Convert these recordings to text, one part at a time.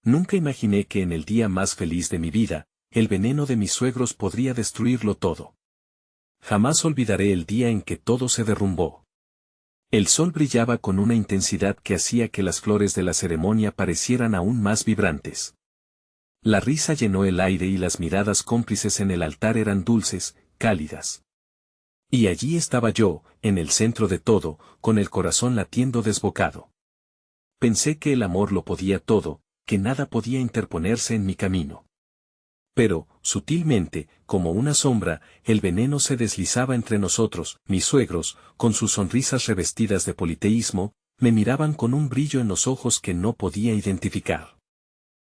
Nunca imaginé que en el día más feliz de mi vida, el veneno de mis suegros podría destruirlo todo. Jamás olvidaré el día en que todo se derrumbó. El sol brillaba con una intensidad que hacía que las flores de la ceremonia parecieran aún más vibrantes. La risa llenó el aire y las miradas cómplices en el altar eran dulces, cálidas. Y allí estaba yo, en el centro de todo, con el corazón latiendo desbocado. Pensé que el amor lo podía todo, que nada podía interponerse en mi camino. Pero, sutilmente, como una sombra, el veneno se deslizaba entre nosotros. Mis suegros, con sus sonrisas revestidas de politeísmo, me miraban con un brillo en los ojos que no podía identificar.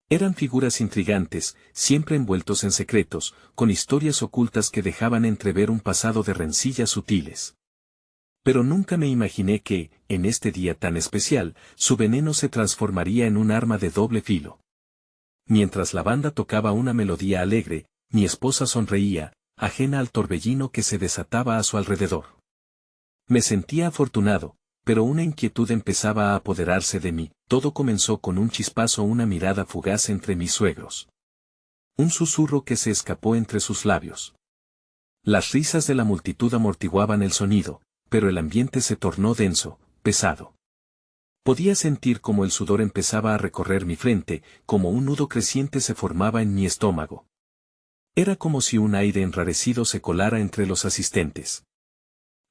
Eran figuras intrigantes, siempre envueltos en secretos, con historias ocultas que dejaban entrever un pasado de rencillas sutiles. Pero nunca me imaginé que, en este día tan especial, su veneno se transformaría en un arma de doble filo. Mientras la banda tocaba una melodía alegre, mi esposa sonreía, ajena al torbellino que se desataba a su alrededor. Me sentía afortunado, pero una inquietud empezaba a apoderarse de mí. Todo comenzó con un chispazo, una mirada fugaz entre mis suegros. Un susurro que se escapó entre sus labios. Las risas de la multitud amortiguaban el sonido, pero el ambiente se tornó denso, pesado. Podía sentir como el sudor empezaba a recorrer mi frente, como un nudo creciente se formaba en mi estómago. Era como si un aire enrarecido se colara entre los asistentes.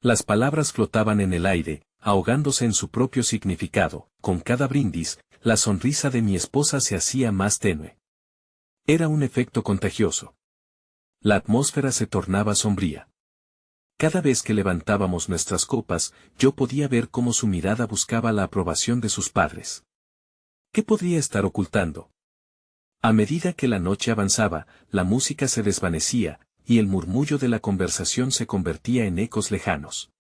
Las palabras flotaban en el aire, ahogándose en su propio significado. Con cada brindis, la sonrisa de mi esposa se hacía más tenue. Era un efecto contagioso. La atmósfera se tornaba sombría. Cada vez que levantábamos nuestras copas, yo podía ver cómo su mirada buscaba la aprobación de sus padres. ¿Qué podría estar ocultando? A medida que la noche avanzaba, la música se desvanecía, y el murmullo de la conversación se convertía en ecos lejanos.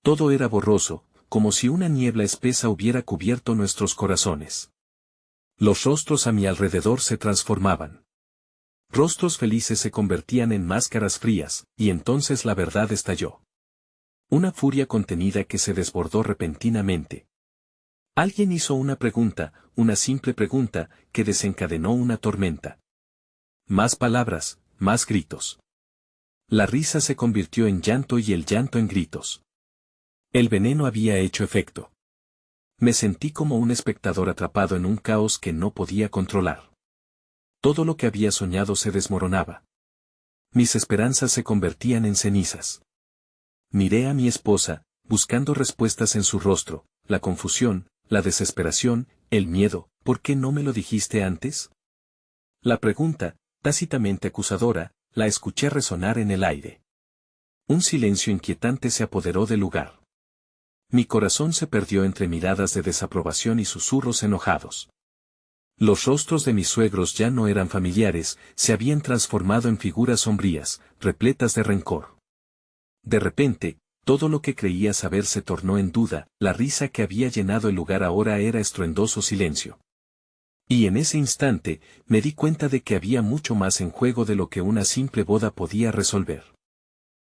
Todo era borroso, como si una niebla espesa hubiera cubierto nuestros corazones. Los rostros a mi alrededor se transformaban. Rostros felices se convertían en máscaras frías, y entonces la verdad estalló. Una furia contenida que se desbordó repentinamente. Alguien hizo una pregunta, una simple pregunta, que desencadenó una tormenta. Más palabras, más gritos. La risa se convirtió en llanto y el llanto en gritos. El veneno había hecho efecto. Me sentí como un espectador atrapado en un caos que no podía controlar. Todo lo que había soñado se desmoronaba. Mis esperanzas se convertían en cenizas. Miré a mi esposa, buscando respuestas en su rostro, la confusión, la desesperación, el miedo. ¿Por qué no me lo dijiste antes? La pregunta, tácitamente acusadora, la escuché resonar en el aire. Un silencio inquietante se apoderó del lugar. Mi corazón se perdió entre miradas de desaprobación y susurros enojados. Los rostros de mis suegros ya no eran familiares, se habían transformado en figuras sombrías, repletas de rencor. De repente, todo lo que creía saber se tornó en duda, la risa que había llenado el lugar ahora era estruendoso silencio. Y en ese instante, me di cuenta de que había mucho más en juego de lo que una simple boda podía resolver.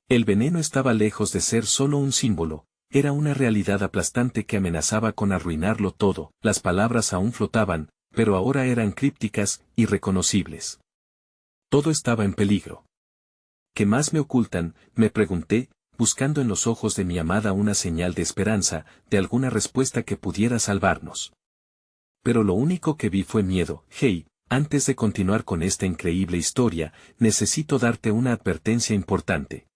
El veneno estaba lejos de ser solo un símbolo, era una realidad aplastante que amenazaba con arruinarlo todo. Las palabras aún flotaban, pero ahora eran crípticas, irreconocibles. Todo estaba en peligro. ¿Qué más me ocultan?, me pregunté, buscando en los ojos de mi amada una señal de esperanza, de alguna respuesta que pudiera salvarnos. Pero lo único que vi fue miedo. Hey, antes de continuar con esta increíble historia, necesito darte una advertencia importante.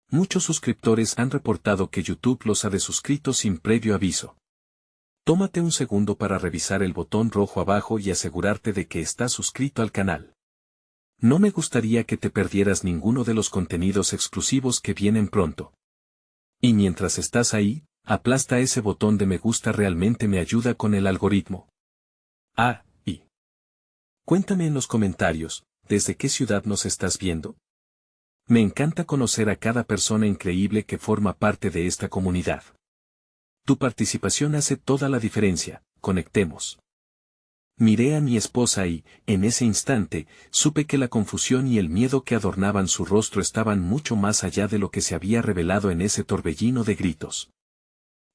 Muchos suscriptores han reportado que YouTube los ha desuscrito sin previo aviso. Tómate un segundo para revisar el botón rojo abajo y asegurarte de que estás suscrito al canal. No me gustaría que te perdieras ninguno de los contenidos exclusivos que vienen pronto. Y mientras estás ahí, aplasta ese botón de me gusta, realmente me ayuda con el algoritmo. Y cuéntame en los comentarios, ¿desde qué ciudad nos estás viendo? Me encanta conocer a cada persona increíble que forma parte de esta comunidad. Tu participación hace toda la diferencia, conectemos. Miré a mi esposa y, en ese instante, supe que la confusión y el miedo que adornaban su rostro estaban mucho más allá de lo que se había revelado en ese torbellino de gritos.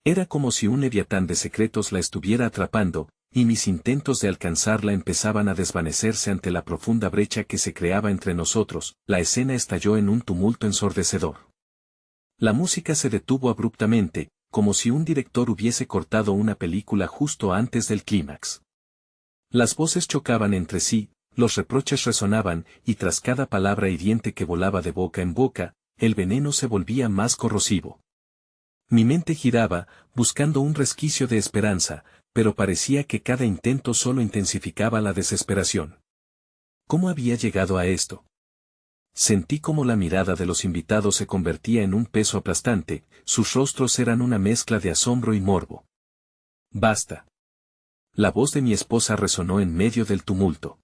Era como si un leviatán de secretos la estuviera atrapando, y mis intentos de alcanzarla empezaban a desvanecerse ante la profunda brecha que se creaba entre nosotros. La escena estalló en un tumulto ensordecedor. La música se detuvo abruptamente, como si un director hubiese cortado una película justo antes del clímax. Las voces chocaban entre sí, los reproches resonaban, y tras cada palabra hiriente que volaba de boca en boca, el veneno se volvía más corrosivo. Mi mente giraba, buscando un resquicio de esperanza, pero parecía que cada intento solo intensificaba la desesperación. ¿Cómo había llegado a esto? Sentí como la mirada de los invitados se convertía en un peso aplastante, sus rostros eran una mezcla de asombro y morbo. «¡Basta!». La voz de mi esposa resonó en medio del tumulto.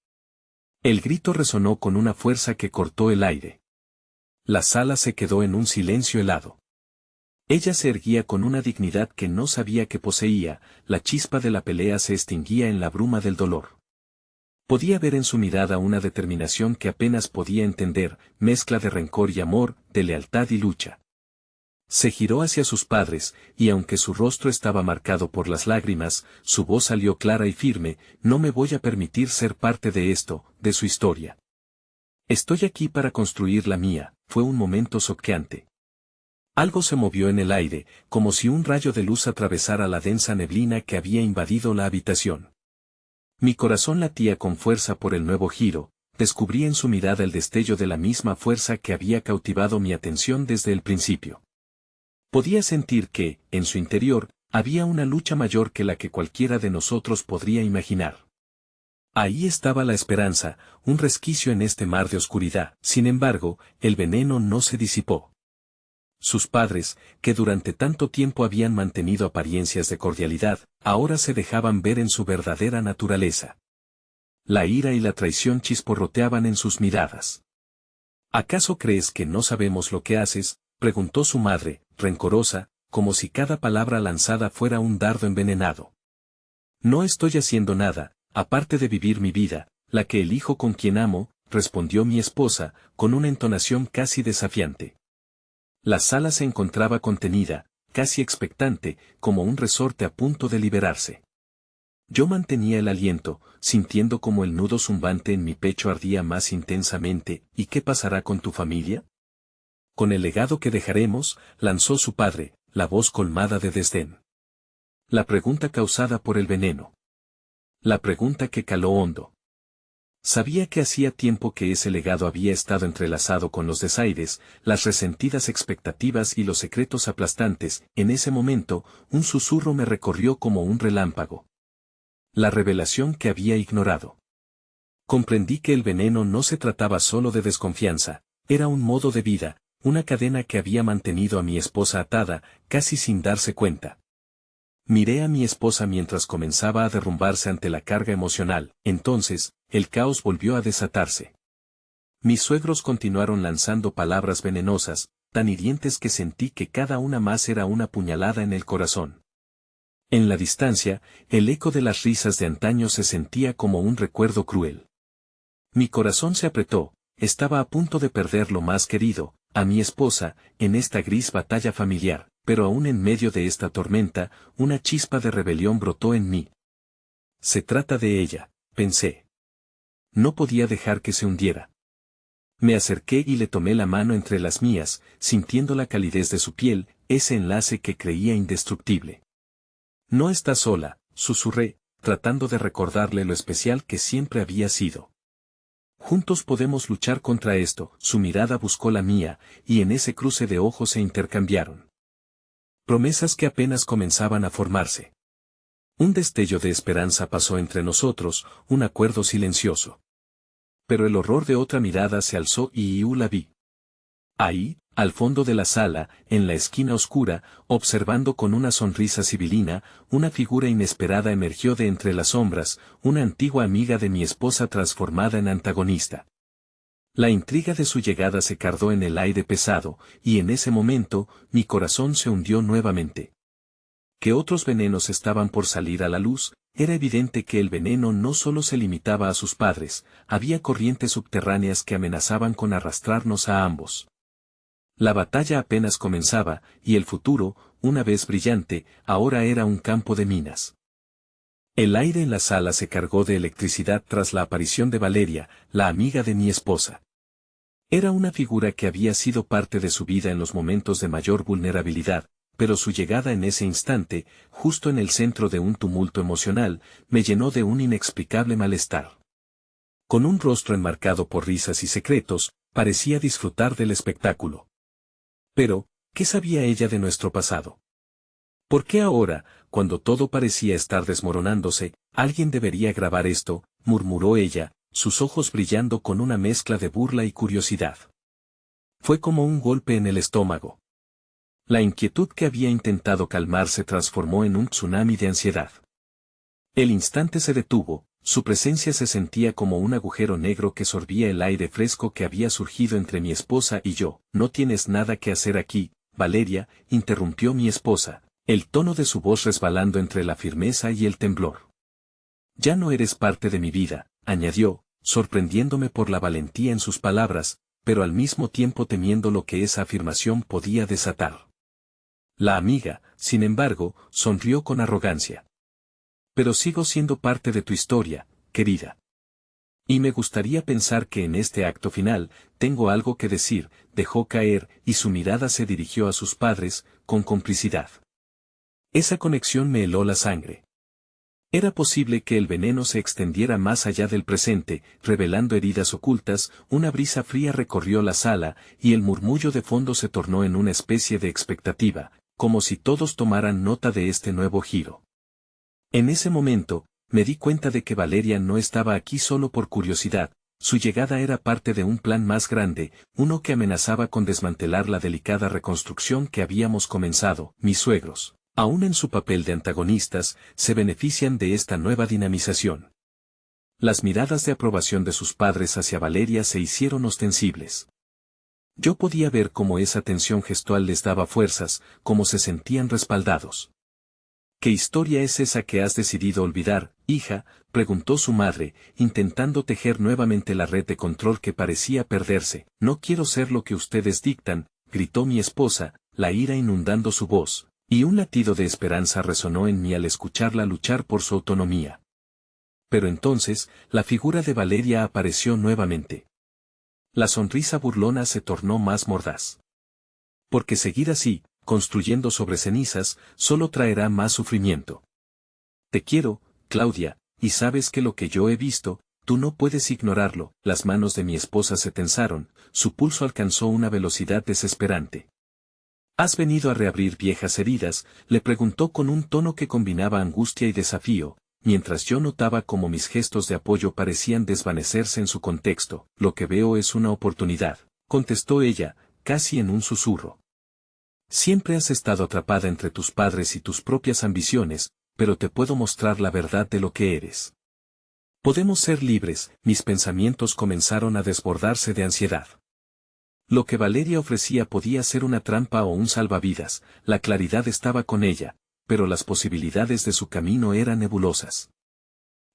El grito resonó con una fuerza que cortó el aire. La sala se quedó en un silencio helado. Ella se erguía con una dignidad que no sabía que poseía, la chispa de la pelea se extinguía en la bruma del dolor. Podía ver en su mirada una determinación que apenas podía entender, mezcla de rencor y amor, de lealtad y lucha. Se giró hacia sus padres, y aunque su rostro estaba marcado por las lágrimas, su voz salió clara y firme: «No me voy a permitir ser parte de esto, de su historia. Estoy aquí para construir la mía». Fue un momento choqueante. Algo se movió en el aire, como si un rayo de luz atravesara la densa neblina que había invadido la habitación. Mi corazón latía con fuerza por el nuevo giro, descubrí en su mirada el destello de la misma fuerza que había cautivado mi atención desde el principio. Podía sentir que, en su interior, había una lucha mayor que la que cualquiera de nosotros podría imaginar. Ahí estaba la esperanza, un resquicio en este mar de oscuridad. Sin embargo, el veneno no se disipó. Sus padres, que durante tanto tiempo habían mantenido apariencias de cordialidad, ahora se dejaban ver en su verdadera naturaleza. La ira y la traición chisporroteaban en sus miradas. «¿Acaso crees que no sabemos lo que haces?», preguntó su madre, rencorosa, como si cada palabra lanzada fuera un dardo envenenado. «No estoy haciendo nada, aparte de vivir mi vida, la que elijo con quien amo», respondió mi esposa, con una entonación casi desafiante. La sala se encontraba contenida, casi expectante, como un resorte a punto de liberarse. Yo mantenía el aliento, sintiendo como el nudo zumbante en mi pecho ardía más intensamente. «¿Y qué pasará con tu familia?». «Con el legado que dejaremos», lanzó su padre, la voz colmada de desdén. La pregunta causada por el veneno. La pregunta que caló hondo. Sabía que hacía tiempo que ese legado había estado entrelazado con los desaires, las resentidas expectativas y los secretos aplastantes. En ese momento, un susurro me recorrió como un relámpago. La revelación que había ignorado. Comprendí que el veneno no se trataba solo de desconfianza, era un modo de vida, una cadena que había mantenido a mi esposa atada, casi sin darse cuenta. Miré a mi esposa mientras comenzaba a derrumbarse ante la carga emocional. Entonces, el caos volvió a desatarse. Mis suegros continuaron lanzando palabras venenosas, tan hirientes que sentí que cada una más era una puñalada en el corazón. En la distancia, el eco de las risas de antaño se sentía como un recuerdo cruel. Mi corazón se apretó, estaba a punto de perder lo más querido, a mi esposa, en esta gris batalla familiar. Pero aún en medio de esta tormenta, una chispa de rebelión brotó en mí. «Se trata de ella», pensé. No podía dejar que se hundiera. Me acerqué y le tomé la mano entre las mías, sintiendo la calidez de su piel, ese enlace que creía indestructible. «No está sola», susurré, tratando de recordarle lo especial que siempre había sido. «Juntos podemos luchar contra esto». Su mirada buscó la mía, y en ese cruce de ojos se intercambiaron promesas que apenas comenzaban a formarse. Un destello de esperanza pasó entre nosotros, un acuerdo silencioso. Pero el horror de otra mirada se alzó y yo la vi. Ahí, al fondo de la sala, en la esquina oscura, observando con una sonrisa sibilina, una figura inesperada emergió de entre las sombras, una antigua amiga de mi esposa transformada en antagonista. La intriga de su llegada se cardó en el aire pesado, y en ese momento, mi corazón se hundió nuevamente. Que otros venenos estaban por salir a la luz, era evidente que el veneno no solo se limitaba a sus padres, había corrientes subterráneas que amenazaban con arrastrarnos a ambos. La batalla apenas comenzaba, y el futuro, una vez brillante, ahora era un campo de minas. El aire en la sala se cargó de electricidad tras la aparición de Valeria, la amiga de mi esposa. Era una figura que había sido parte de su vida en los momentos de mayor vulnerabilidad, pero su llegada en ese instante, justo en el centro de un tumulto emocional, me llenó de un inexplicable malestar. Con un rostro enmarcado por risas y secretos, parecía disfrutar del espectáculo. Pero, ¿qué sabía ella de nuestro pasado? ¿Por qué ahora, cuando todo parecía estar desmoronándose, alguien debería grabar esto?, murmuró ella, sus ojos brillando con una mezcla de burla y curiosidad. Fue como un golpe en el estómago. La inquietud que había intentado calmar se transformó en un tsunami de ansiedad. El instante se detuvo, su presencia se sentía como un agujero negro que sorbía el aire fresco que había surgido entre mi esposa y yo. No tienes nada que hacer aquí, Valeria, interrumpió mi esposa, el tono de su voz resbalando entre la firmeza y el temblor. Ya no eres parte de mi vida, añadió, sorprendiéndome por la valentía en sus palabras, pero al mismo tiempo temiendo lo que esa afirmación podía desatar. La amiga, sin embargo, sonrió con arrogancia. Pero sigo siendo parte de tu historia, querida. Y me gustaría pensar que en este acto final, tengo algo que decir, dejó caer, y su mirada se dirigió a sus padres, con complicidad. Esa conexión me heló la sangre. Era posible que el veneno se extendiera más allá del presente, revelando heridas ocultas. Una brisa fría recorrió la sala, y el murmullo de fondo se tornó en una especie de expectativa, como si todos tomaran nota de este nuevo giro. En ese momento, me di cuenta de que Valeria no estaba aquí solo por curiosidad, su llegada era parte de un plan más grande, uno que amenazaba con desmantelar la delicada reconstrucción que habíamos comenzado. Mis suegros, aún en su papel de antagonistas, se benefician de esta nueva dinamización. Las miradas de aprobación de sus padres hacia Valeria se hicieron ostensibles. Yo podía ver cómo esa tensión gestual les daba fuerzas, cómo se sentían respaldados. ¿Qué historia es esa que has decidido olvidar, hija?, preguntó su madre, intentando tejer nuevamente la red de control que parecía perderse. No quiero ser lo que ustedes dictan, gritó mi esposa, la ira inundando su voz, y un latido de esperanza resonó en mí al escucharla luchar por su autonomía. Pero entonces, la figura de Valeria apareció nuevamente. La sonrisa burlona se tornó más mordaz. Porque seguir así, construyendo sobre cenizas, solo traerá más sufrimiento. Te quiero, Claudia, y sabes que lo que yo he visto, tú no puedes ignorarlo. Las manos de mi esposa se tensaron, su pulso alcanzó una velocidad desesperante. ¿Has venido a reabrir viejas heridas?, le preguntó con un tono que combinaba angustia y desafío, mientras yo notaba cómo mis gestos de apoyo parecían desvanecerse en su contexto. Lo que veo es una oportunidad, contestó ella, casi en un susurro. Siempre has estado atrapada entre tus padres y tus propias ambiciones, pero te puedo mostrar la verdad de lo que eres. Podemos ser libres. Mis pensamientos comenzaron a desbordarse de ansiedad. Lo que Valeria ofrecía podía ser una trampa o un salvavidas, la claridad estaba con ella, pero las posibilidades de su camino eran nebulosas.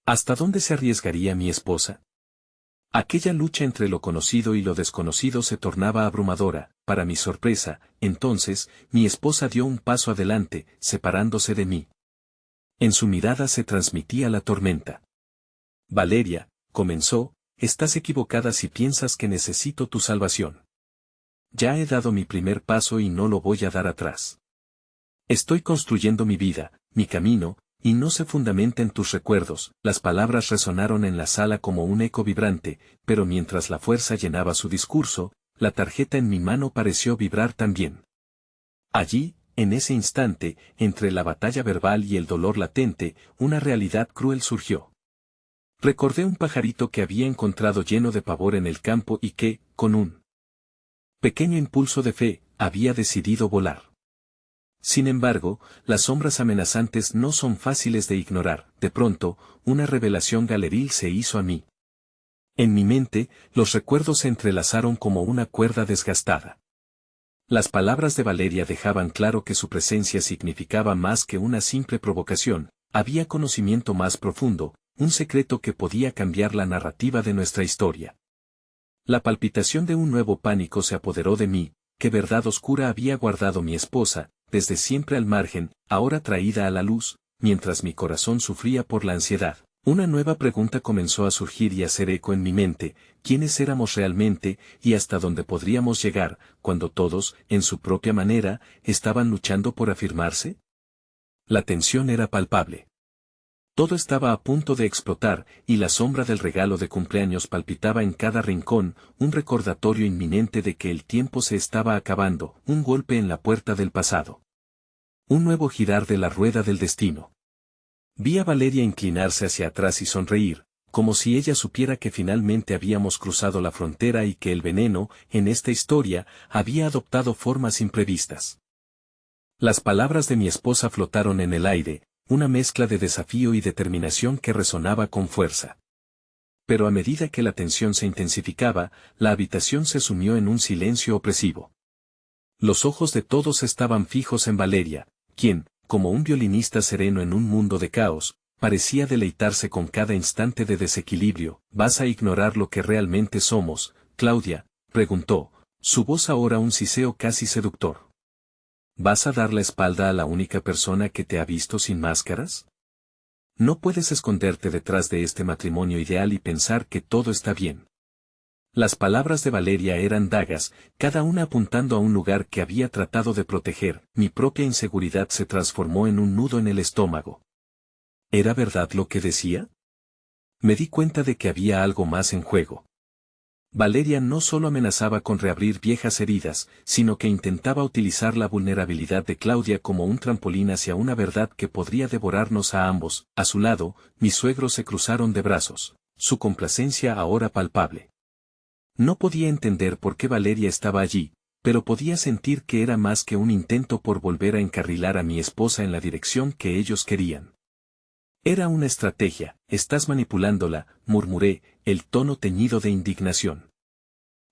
¿Hasta dónde se arriesgaría mi esposa? Aquella lucha entre lo conocido y lo desconocido se tornaba abrumadora. Para mi sorpresa, entonces, mi esposa dio un paso adelante, separándose de mí. En su mirada se transmitía la tormenta. Valeria, comenzó, estás equivocada si piensas que necesito tu salvación. Ya he dado mi primer paso y no lo voy a dar atrás. Estoy construyendo mi vida, mi camino, y no se fundamenta en tus recuerdos. Las palabras resonaron en la sala como un eco vibrante, pero mientras la fuerza llenaba su discurso, la tarjeta en mi mano pareció vibrar también. Allí, en ese instante, entre la batalla verbal y el dolor latente, una realidad cruel surgió. Recordé un pajarito que había encontrado lleno de pavor en el campo y que, con un pequeño impulso de fe, había decidido volar. Sin embargo, las sombras amenazantes no son fáciles de ignorar. De pronto, una revelación galeril se hizo a mí. En mi mente, los recuerdos se entrelazaron como una cuerda desgastada. Las palabras de Valeria dejaban claro que su presencia significaba más que una simple provocación, había conocimiento más profundo, un secreto que podía cambiar la narrativa de nuestra historia. La palpitación de un nuevo pánico se apoderó de mí. ¿Qué verdad oscura había guardado mi esposa, desde siempre al margen, ahora traída a la luz? mientras mi corazón sufría por la ansiedad. Una nueva pregunta comenzó a surgir y a hacer eco en mi mente: ¿quiénes éramos realmente y hasta dónde podríamos llegar, cuando todos, en su propia manera, estaban luchando por afirmarse? La tensión era palpable. Todo estaba a punto de explotar, y la sombra del regalo de cumpleaños palpitaba en cada rincón, un recordatorio inminente de que el tiempo se estaba acabando, un golpe en la puerta del pasado. Un nuevo girar de la rueda del destino. Vi a Valeria inclinarse hacia atrás y sonreír, como si ella supiera que finalmente habíamos cruzado la frontera y que el veneno, en esta historia, había adoptado formas imprevistas. Las palabras de mi esposa flotaron en el aire, una mezcla de desafío y determinación que resonaba con fuerza. Pero a medida que la tensión se intensificaba, la habitación se sumió en un silencio opresivo. Los ojos de todos estaban fijos en Valeria, quien, como un violinista sereno en un mundo de caos, parecía deleitarse con cada instante de desequilibrio. ¿Vas a ignorar lo que realmente somos, Claudia?, preguntó, su voz ahora un siseo casi seductor. ¿Vas a dar la espalda a la única persona que te ha visto sin máscaras? No puedes esconderte detrás de este matrimonio ideal y pensar que todo está bien. Las palabras de Valeria eran dagas, cada una apuntando a un lugar que había tratado de proteger. Mi propia inseguridad se transformó en un nudo en el estómago. ¿Era verdad lo que decía? Me di cuenta de que había algo más en juego. Valeria no solo amenazaba con reabrir viejas heridas, sino que intentaba utilizar la vulnerabilidad de Claudia como un trampolín hacia una verdad que podría devorarnos a ambos. A su lado, mis suegros se cruzaron de brazos, su complacencia ahora palpable. No podía entender por qué Valeria estaba allí, pero podía sentir que era más que un intento por volver a encarrilar a mi esposa en la dirección que ellos querían. Era una estrategia. Estás manipulándola, murmuré, el tono teñido de indignación.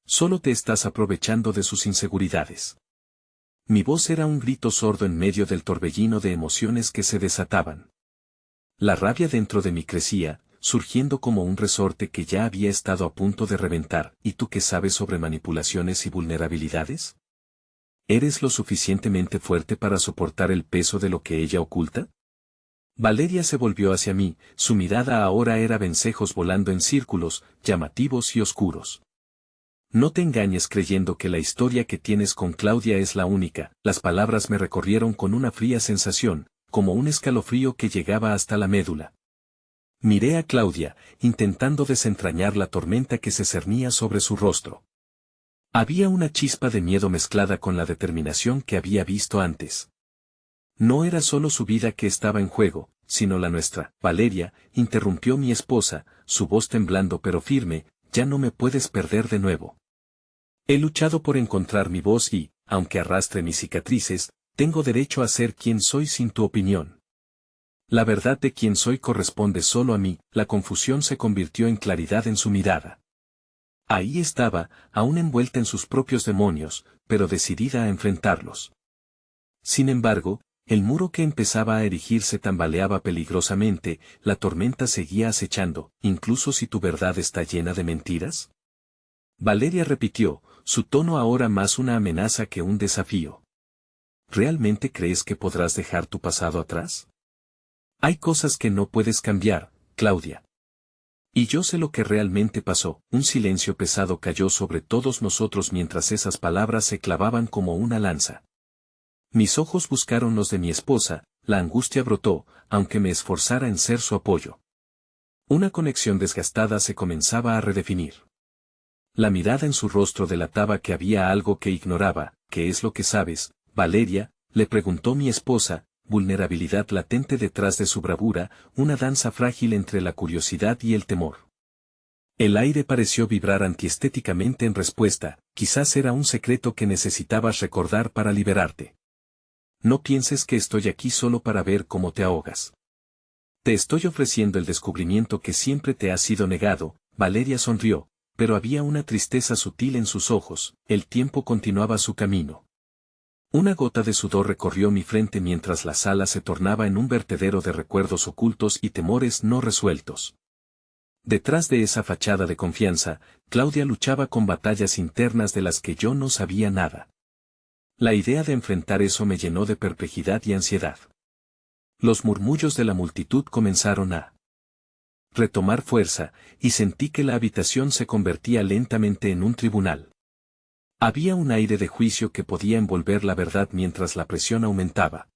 Solo te estás aprovechando de sus inseguridades. Mi voz era un grito sordo en medio del torbellino de emociones que se desataban. La rabia dentro de mí crecía, surgiendo como un resorte que ya había estado a punto de reventar. ¿Y tú qué sabes sobre manipulaciones y vulnerabilidades? ¿Eres lo suficientemente fuerte para soportar el peso de lo que ella oculta? Valeria se volvió hacia mí, su mirada ahora era vencejos volando en círculos, llamativos y oscuros. No te engañes creyendo que la historia que tienes con Claudia es la única. Las palabras me recorrieron con una fría sensación, como un escalofrío que llegaba hasta la médula. Miré a Claudia, intentando desentrañar la tormenta que se cernía sobre su rostro. Había una chispa de miedo mezclada con la determinación que había visto antes. No era solo su vida que estaba en juego, sino la nuestra. Valeria, interrumpió mi esposa, su voz temblando pero firme, ya no me puedes perder de nuevo. He luchado por encontrar mi voz y, aunque arrastre mis cicatrices, tengo derecho a ser quien soy sin tu opinión. La verdad de quién soy corresponde solo a mí. La confusión se convirtió en claridad en su mirada. Ahí estaba, aún envuelta en sus propios demonios, pero decidida a enfrentarlos. Sin embargo, el muro que empezaba a erigirse tambaleaba peligrosamente. La tormenta seguía acechando, incluso si tu verdad está llena de mentiras. Valeria repitió, su tono ahora más una amenaza que un desafío. ¿Realmente crees que podrás dejar tu pasado atrás? Hay cosas que no puedes cambiar, Claudia. Y yo sé lo que realmente pasó. Un silencio pesado cayó sobre todos nosotros mientras esas palabras se clavaban como una lanza. Mis ojos buscaron los de mi esposa, la angustia brotó, aunque me esforzara en ser su apoyo. Una conexión desgastada se comenzaba a redefinir. La mirada en su rostro delataba que había algo que ignoraba. ¿Qué es lo que sabes, Valeria?, le preguntó mi esposa, vulnerabilidad latente detrás de su bravura, una danza frágil entre la curiosidad y el temor. El aire pareció vibrar antiestéticamente en respuesta. Quizás era un secreto que necesitabas recordar para liberarte. No pienses que estoy aquí solo para ver cómo te ahogas. Te estoy ofreciendo el descubrimiento que siempre te ha sido negado. Valeria sonrió, pero había una tristeza sutil en sus ojos. El tiempo continuaba su camino. Una gota de sudor recorrió mi frente mientras la sala se tornaba en un vertedero de recuerdos ocultos y temores no resueltos. Detrás de esa fachada de confianza, Claudia luchaba con batallas internas de las que yo no sabía nada. La idea de enfrentar eso me llenó de perplejidad y ansiedad. Los murmullos de la multitud comenzaron a retomar fuerza, y sentí que la habitación se convertía lentamente en un tribunal. Había un aire de juicio que podía envolver la verdad mientras la presión aumentaba.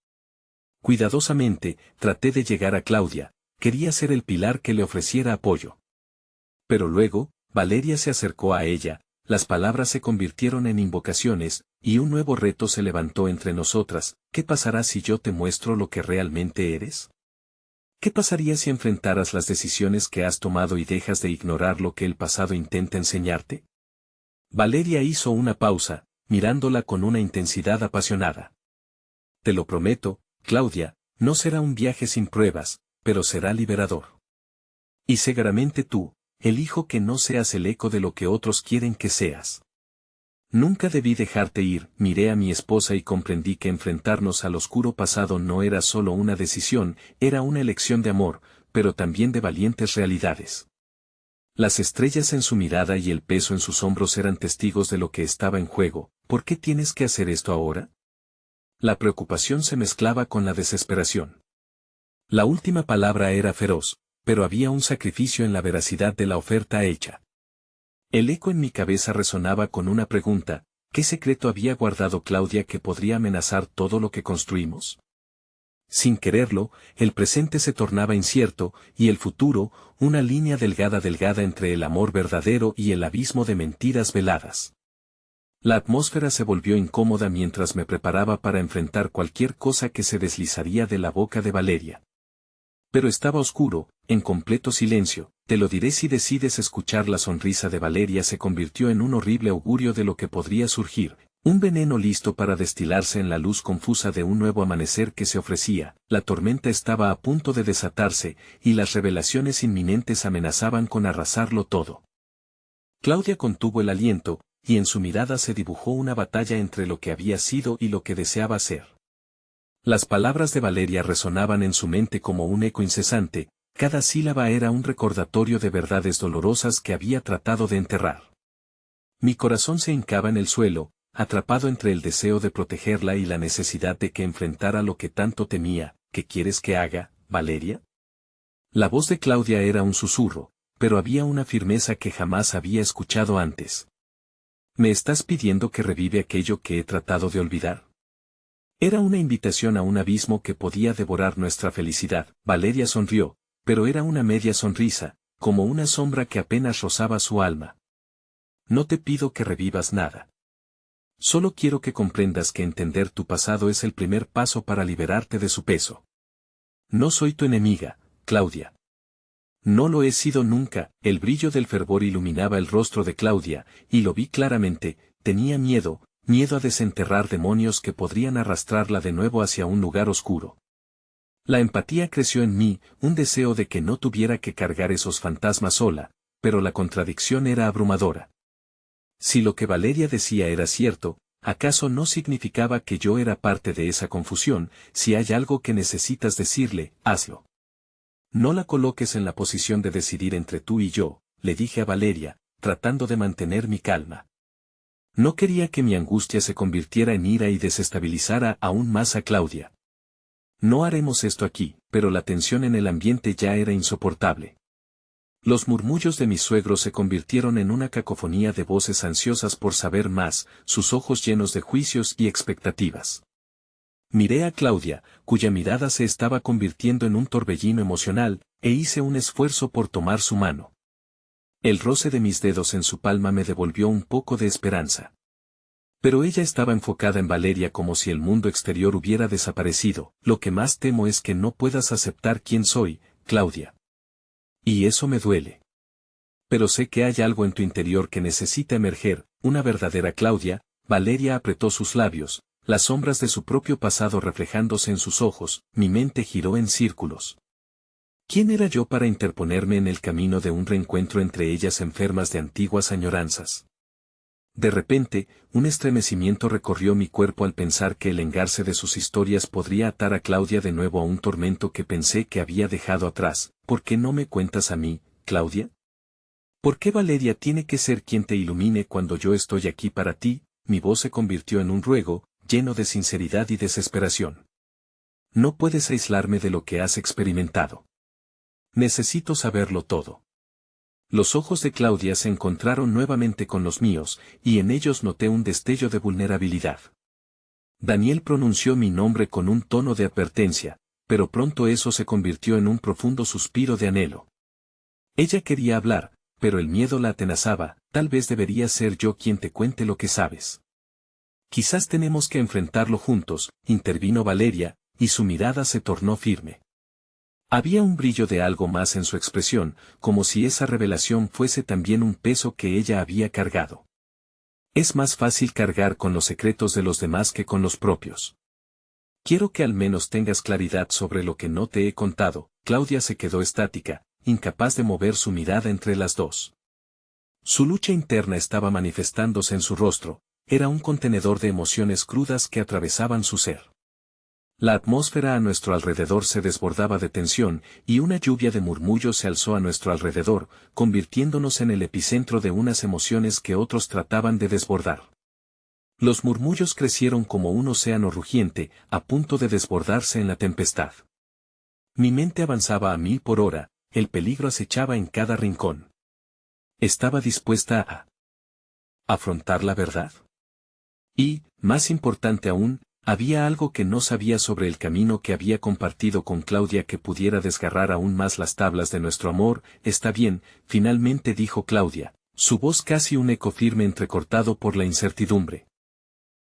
Cuidadosamente, traté de llegar a Claudia, quería ser el pilar que le ofreciera apoyo. Pero luego, Valeria se acercó a ella, las palabras se convirtieron en invocaciones, y un nuevo reto se levantó entre nosotras. ¿Qué pasará si yo te muestro lo que realmente eres? ¿Qué pasaría si enfrentaras las decisiones que has tomado y dejas de ignorar lo que el pasado intenta enseñarte? Valeria hizo una pausa, mirándola con una intensidad apasionada. Te lo prometo, Claudia, no será un viaje sin pruebas, pero será liberador. Y seguramente tú, elijo que no seas el eco de lo que otros quieren que seas. Nunca debí dejarte ir, miré a mi esposa y comprendí que enfrentarnos al oscuro pasado no era solo una decisión, era una elección de amor, pero también de valientes realidades. Las estrellas en su mirada y el peso en sus hombros eran testigos de lo que estaba en juego. ¿Por qué tienes que hacer esto ahora? La preocupación se mezclaba con la desesperación. La última palabra era feroz, pero había un sacrificio en la veracidad de la oferta hecha. El eco en mi cabeza resonaba con una pregunta: ¿qué secreto había guardado Claudia que podría amenazar todo lo que construimos? Sin quererlo, el presente se tornaba incierto, y el futuro, una línea delgada entre el amor verdadero y el abismo de mentiras veladas. La atmósfera se volvió incómoda mientras me preparaba para enfrentar cualquier cosa que se deslizaría de la boca de Valeria. Pero estaba oscuro, en completo silencio. Te lo diré si decides escuchar. La sonrisa de Valeria se convirtió en un horrible augurio de lo que podría surgir, un veneno listo para destilarse en la luz confusa de un nuevo amanecer que se ofrecía. La tormenta estaba a punto de desatarse, y las revelaciones inminentes amenazaban con arrasarlo todo. Claudia contuvo el aliento, y en su mirada se dibujó una batalla entre lo que había sido y lo que deseaba ser. Las palabras de Valeria resonaban en su mente como un eco incesante, cada sílaba era un recordatorio de verdades dolorosas que había tratado de enterrar. Mi corazón se hincaba en el suelo, atrapado entre el deseo de protegerla y la necesidad de que enfrentara lo que tanto temía. ¿Qué quieres que haga, Valeria? La voz de Claudia era un susurro, pero había una firmeza que jamás había escuchado antes. ¿Me estás pidiendo que revive aquello que he tratado de olvidar? Era una invitación a un abismo que podía devorar nuestra felicidad. Valeria sonrió, pero era una media sonrisa, como una sombra que apenas rozaba su alma. No te pido que revivas nada. Solo quiero que comprendas que entender tu pasado es el primer paso para liberarte de su peso. No soy tu enemiga, Claudia. No lo he sido nunca. El brillo del fervor iluminaba el rostro de Claudia, y lo vi claramente. Tenía miedo a desenterrar demonios que podrían arrastrarla de nuevo hacia un lugar oscuro. La empatía creció en mí, un deseo de que no tuviera que cargar esos fantasmas sola, pero la contradicción era abrumadora. Si lo que Valeria decía era cierto, ¿acaso no significaba que yo era parte de esa confusión? Si hay algo que necesitas decirle, hazlo. No la coloques en la posición de decidir entre tú y yo, le dije a Valeria, tratando de mantener mi calma. No quería que mi angustia se convirtiera en ira y desestabilizara aún más a Claudia. No haremos esto aquí, pero la tensión en el ambiente ya era insoportable. Los murmullos de mis suegros se convirtieron en una cacofonía de voces ansiosas por saber más, sus ojos llenos de juicios y expectativas. Miré a Claudia, cuya mirada se estaba convirtiendo en un torbellino emocional, e hice un esfuerzo por tomar su mano. El roce de mis dedos en su palma me devolvió un poco de esperanza. Pero ella estaba enfocada en Valeria como si el mundo exterior hubiera desaparecido. Lo que más temo es que no puedas aceptar quién soy, Claudia. Y eso me duele. Pero sé que hay algo en tu interior que necesita emerger, una verdadera Claudia. Valeria apretó sus labios, las sombras de su propio pasado reflejándose en sus ojos. Mi mente giró en círculos. ¿Quién era yo para interponerme en el camino de un reencuentro entre ellas enfermas de antiguas añoranzas? De repente, un estremecimiento recorrió mi cuerpo al pensar que el engarce de sus historias podría atar a Claudia de nuevo a un tormento que pensé que había dejado atrás. ¿Por qué no me cuentas a mí, Claudia? ¿Por qué Valeria tiene que ser quien te ilumine cuando yo estoy aquí para ti? Mi voz se convirtió en un ruego, lleno de sinceridad y desesperación. No puedes aislarme de lo que has experimentado. Necesito saberlo todo. Los ojos de Claudia se encontraron nuevamente con los míos, y en ellos noté un destello de vulnerabilidad. Daniel pronunció mi nombre con un tono de advertencia, pero pronto eso se convirtió en un profundo suspiro de anhelo. Ella quería hablar, pero el miedo la atenazaba. Tal vez debería ser yo quien te cuente lo que sabes. Quizás tenemos que enfrentarlo juntos, intervino Valeria, y su mirada se tornó firme. Había un brillo de algo más en su expresión, como si esa revelación fuese también un peso que ella había cargado. Es más fácil cargar con los secretos de los demás que con los propios. Quiero que al menos tengas claridad sobre lo que no te he contado. Claudia se quedó estática, incapaz de mover su mirada entre las dos. Su lucha interna estaba manifestándose en su rostro, era un contenedor de emociones crudas que atravesaban su ser. La atmósfera a nuestro alrededor se desbordaba de tensión, y una lluvia de murmullos se alzó a nuestro alrededor, convirtiéndonos en el epicentro de unas emociones que otros trataban de desbordar. Los murmullos crecieron como un océano rugiente, a punto de desbordarse en la tempestad. Mi mente avanzaba a 1000 por hora, el peligro acechaba en cada rincón. Estaba dispuesta a afrontar la verdad. Y, más importante aún, había algo que no sabía sobre el camino que había compartido con Claudia que pudiera desgarrar aún más las tablas de nuestro amor. Está bien, finalmente dijo Claudia, su voz casi un eco firme entrecortado por la incertidumbre.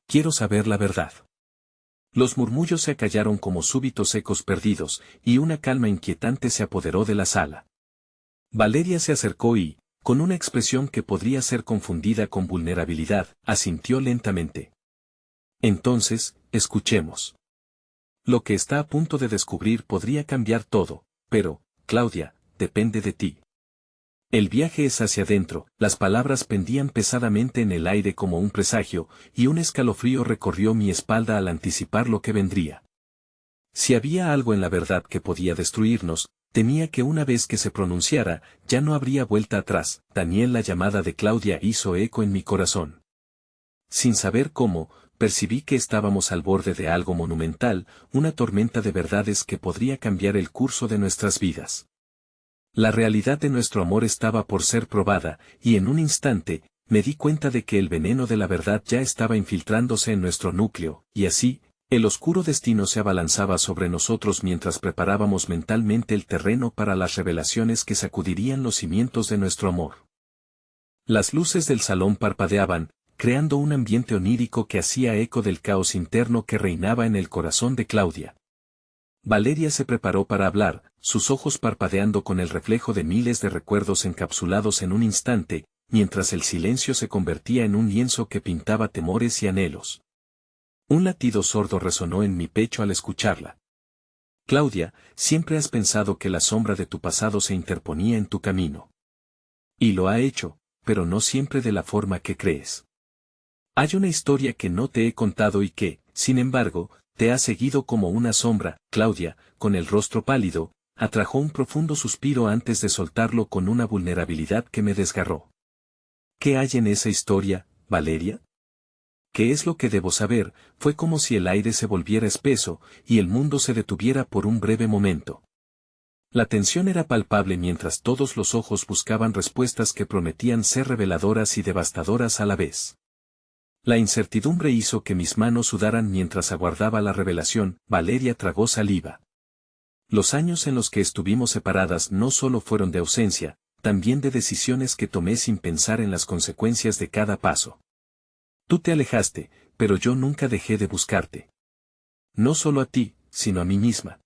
Quiero saber la verdad. Los murmullos se acallaron como súbitos ecos perdidos, y una calma inquietante se apoderó de la sala. Valeria se acercó y, con una expresión que podría ser confundida con vulnerabilidad, asintió lentamente. Entonces, escuchemos. Lo que está a punto de descubrir podría cambiar todo, pero, Claudia, depende de ti. El viaje es hacia adentro. Las palabras pendían pesadamente en el aire como un presagio, y un escalofrío recorrió mi espalda al anticipar lo que vendría. Si había algo en la verdad que podía destruirnos, temía que una vez que se pronunciara, ya no habría vuelta atrás. Daniel, la llamada de Claudia hizo eco en mi corazón. Sin saber cómo, percibí que estábamos al borde de algo monumental, una tormenta de verdades que podría cambiar el curso de nuestras vidas. La realidad de nuestro amor estaba por ser probada, y en un instante, me di cuenta de que el veneno de la verdad ya estaba infiltrándose en nuestro núcleo, y así, el oscuro destino se abalanzaba sobre nosotros mientras preparábamos mentalmente el terreno para las revelaciones que sacudirían los cimientos de nuestro amor. Las luces del salón parpadeaban, creando un ambiente onírico que hacía eco del caos interno que reinaba en el corazón de Claudia. Valeria se preparó para hablar, sus ojos parpadeando con el reflejo de miles de recuerdos encapsulados en un instante, mientras el silencio se convertía en un lienzo que pintaba temores y anhelos. Un latido sordo resonó en mi pecho al escucharla. Claudia, siempre has pensado que la sombra de tu pasado se interponía en tu camino. Y lo ha hecho, pero no siempre de la forma que crees. Hay una historia que no te he contado y que, sin embargo, te ha seguido como una sombra. Claudia, con el rostro pálido, atrajo un profundo suspiro antes de soltarlo con una vulnerabilidad que me desgarró. ¿Qué hay en esa historia, Valeria? ¿Qué es lo que debo saber? Fue como si el aire se volviera espeso, y el mundo se detuviera por un breve momento. La tensión era palpable mientras todos los ojos buscaban respuestas que prometían ser reveladoras y devastadoras a la vez. La incertidumbre hizo que mis manos sudaran mientras aguardaba la revelación. Valeria tragó saliva. Los años en los que estuvimos separadas no solo fueron de ausencia, también de decisiones que tomé sin pensar en las consecuencias de cada paso. Tú te alejaste, pero yo nunca dejé de buscarte. No solo a ti, sino a mí misma.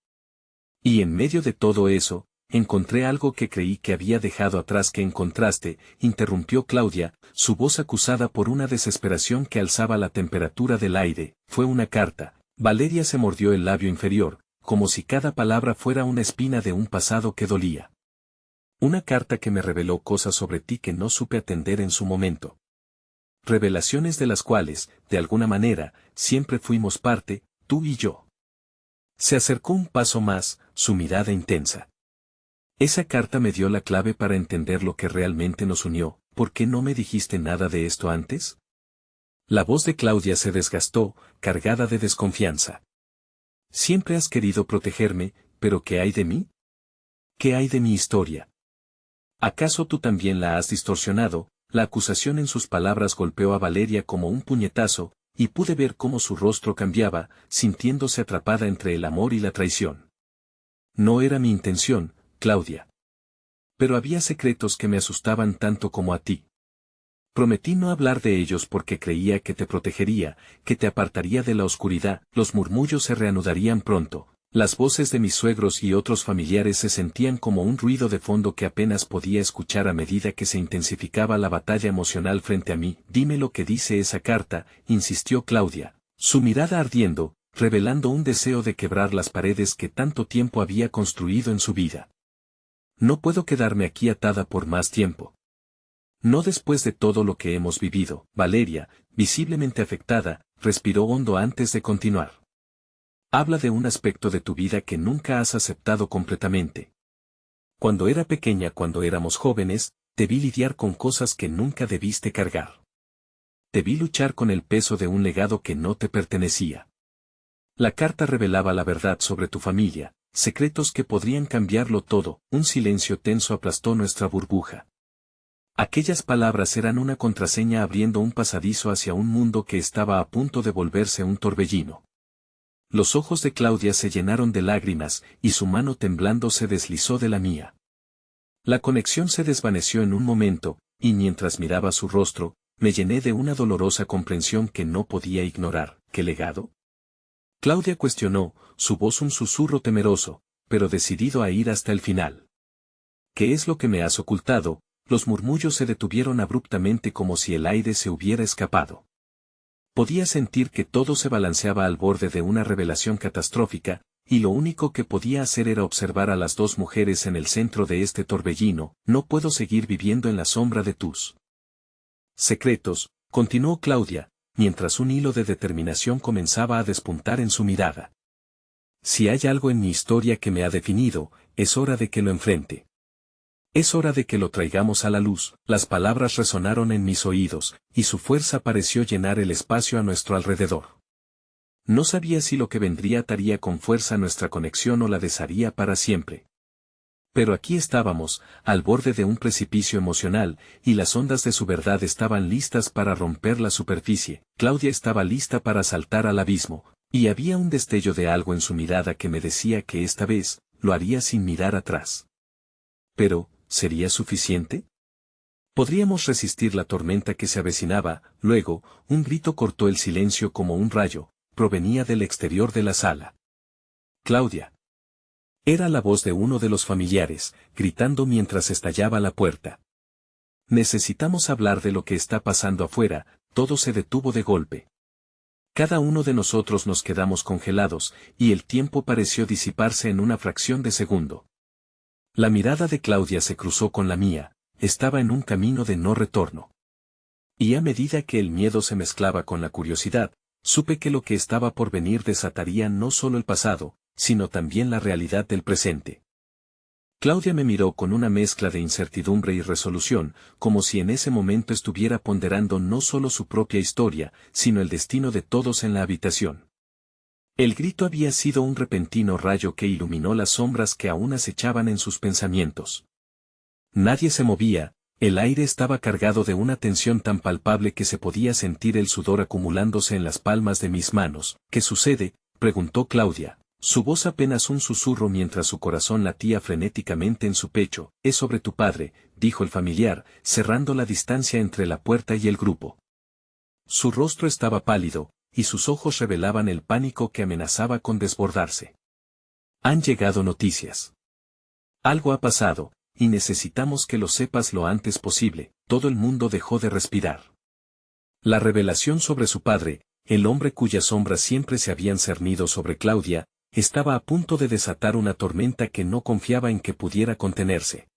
Y en medio de todo eso, encontré algo que creí que había dejado atrás. ¿Que encontraste?, interrumpió Claudia, su voz acusada por una desesperación que alzaba la temperatura del aire. Fue una carta. Valeria se mordió el labio inferior, como si cada palabra fuera una espina de un pasado que dolía. Una carta que me reveló cosas sobre ti que no supe atender en su momento. Revelaciones de las cuales, de alguna manera, siempre fuimos parte, tú y yo. Se acercó un paso más, su mirada intensa. Esa carta me dio la clave para entender lo que realmente nos unió. ¿Por qué no me dijiste nada de esto antes? La voz de Claudia se desgastó, cargada de desconfianza. Siempre has querido protegerme, pero ¿qué hay de mí? ¿Qué hay de mi historia? ¿Acaso tú también la has distorsionado? La acusación en sus palabras golpeó a Valeria como un puñetazo, y pude ver cómo su rostro cambiaba, sintiéndose atrapada entre el amor y la traición. No era mi intención, Claudia. Pero había secretos que me asustaban tanto como a ti. Prometí no hablar de ellos porque creía que te protegería, que te apartaría de la oscuridad. Los murmullos se reanudarían pronto. Las voces de mis suegros y otros familiares se sentían como un ruido de fondo que apenas podía escuchar a medida que se intensificaba la batalla emocional frente a mí. Dime lo que dice esa carta, insistió Claudia, su mirada ardiendo, revelando un deseo de quebrar las paredes que tanto tiempo había construido en su vida. No puedo quedarme aquí atada por más tiempo. No después de todo lo que hemos vivido. Valeria, visiblemente afectada, respiró hondo antes de continuar. Habla de un aspecto de tu vida que nunca has aceptado completamente. Cuando era pequeña, cuando éramos jóvenes, te vi lidiar con cosas que nunca debiste cargar. Te vi luchar con el peso de un legado que no te pertenecía. La carta revelaba la verdad sobre tu familia, secretos que podrían cambiarlo todo. Un silencio tenso aplastó nuestra burbuja. Aquellas palabras eran una contraseña abriendo un pasadizo hacia un mundo que estaba a punto de volverse un torbellino. Los ojos de Claudia se llenaron de lágrimas, y su mano temblando se deslizó de la mía. La conexión se desvaneció en un momento, y mientras miraba su rostro, me llené de una dolorosa comprensión que no podía ignorar. ¿Qué legado? Claudia cuestionó, su voz un susurro temeroso, pero decidido a ir hasta el final. ¿Qué es lo que me has ocultado? Los murmullos se detuvieron abruptamente como si el aire se hubiera escapado. Podía sentir que todo se balanceaba al borde de una revelación catastrófica, y lo único que podía hacer era observar a las dos mujeres en el centro de este torbellino. No puedo seguir viviendo en la sombra de tus secretos, continuó Claudia, mientras un hilo de determinación comenzaba a despuntar en su mirada. Si hay algo en mi historia que me ha definido, es hora de que lo enfrente. Es hora de que lo traigamos a la luz. Las palabras resonaron en mis oídos, y su fuerza pareció llenar el espacio a nuestro alrededor. No sabía si lo que vendría ataría con fuerza nuestra conexión o la desharía para siempre. Pero aquí estábamos, al borde de un precipicio emocional, y las ondas de su verdad estaban listas para romper la superficie. Claudia estaba lista para saltar al abismo, y había un destello de algo en su mirada que me decía que esta vez, lo haría sin mirar atrás. Pero, ¿sería suficiente? ¿Podríamos resistir la tormenta que se avecinaba? Luego, un grito cortó el silencio como un rayo, provenía del exterior de la sala. Claudia. Era la voz de uno de los familiares, gritando mientras estallaba la puerta. Necesitamos hablar de lo que está pasando afuera. Todo se detuvo de golpe. Cada uno de nosotros nos quedamos congelados, y el tiempo pareció disiparse en una fracción de segundo. La mirada de Claudia se cruzó con la mía, estaba en un camino de no retorno. Y a medida que el miedo se mezclaba con la curiosidad, supe que lo que estaba por venir desataría no solo el pasado, sino también la realidad del presente. Claudia me miró con una mezcla de incertidumbre y resolución, como si en ese momento estuviera ponderando no solo su propia historia, sino el destino de todos en la habitación. El grito había sido un repentino rayo que iluminó las sombras que aún acechaban en sus pensamientos. Nadie se movía, el aire estaba cargado de una tensión tan palpable que se podía sentir el sudor acumulándose en las palmas de mis manos. ¿Qué sucede?, preguntó Claudia, su voz apenas un susurro mientras su corazón latía frenéticamente en su pecho. Es sobre tu padre, dijo el familiar, cerrando la distancia entre la puerta y el grupo. Su rostro estaba pálido, y sus ojos revelaban el pánico que amenazaba con desbordarse. Han llegado noticias. Algo ha pasado, y necesitamos que lo sepas lo antes posible. Todo el mundo dejó de respirar. La revelación sobre su padre, el hombre cuyas sombras siempre se habían cernido sobre Claudia, estaba a punto de desatar una tormenta que no confiaba en que pudiera contenerse.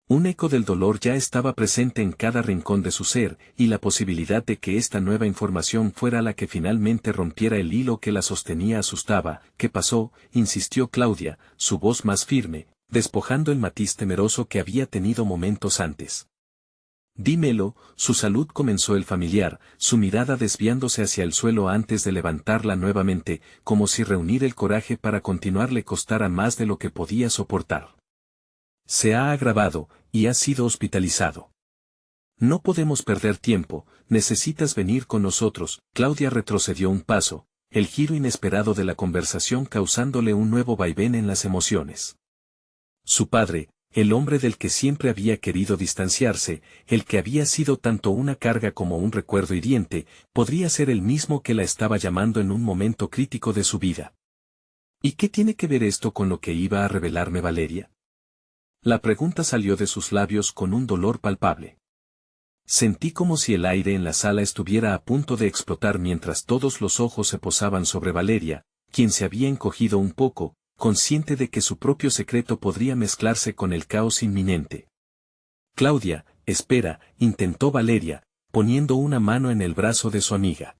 Un eco del dolor ya estaba presente en cada rincón de su ser, y la posibilidad de que esta nueva información fuera la que finalmente rompiera el hilo que la sostenía asustaba. ¿Qué pasó?, insistió Claudia, su voz más firme, despojando el matiz temeroso que había tenido momentos antes. Dímelo, su salud comenzó el familiar, su mirada desviándose hacia el suelo antes de levantarla nuevamente, como si reunir el coraje para continuar le costara más de lo que podía soportar. Se ha agravado, y ha sido hospitalizado. No podemos perder tiempo, necesitas venir con nosotros. Claudia retrocedió un paso, el giro inesperado de la conversación causándole un nuevo vaivén en las emociones. Su padre, el hombre del que siempre había querido distanciarse, el que había sido tanto una carga como un recuerdo hiriente, podría ser el mismo que la estaba llamando en un momento crítico de su vida. ¿Y qué tiene que ver esto con lo que iba a revelarme Valeria? La pregunta salió de sus labios con un dolor palpable. Sentí como si el aire en la sala estuviera a punto de explotar mientras todos los ojos se posaban sobre Valeria, quien se había encogido un poco, consciente de que su propio secreto podría mezclarse con el caos inminente. Claudia, espera, intentó Valeria, poniendo una mano en el brazo de su amiga.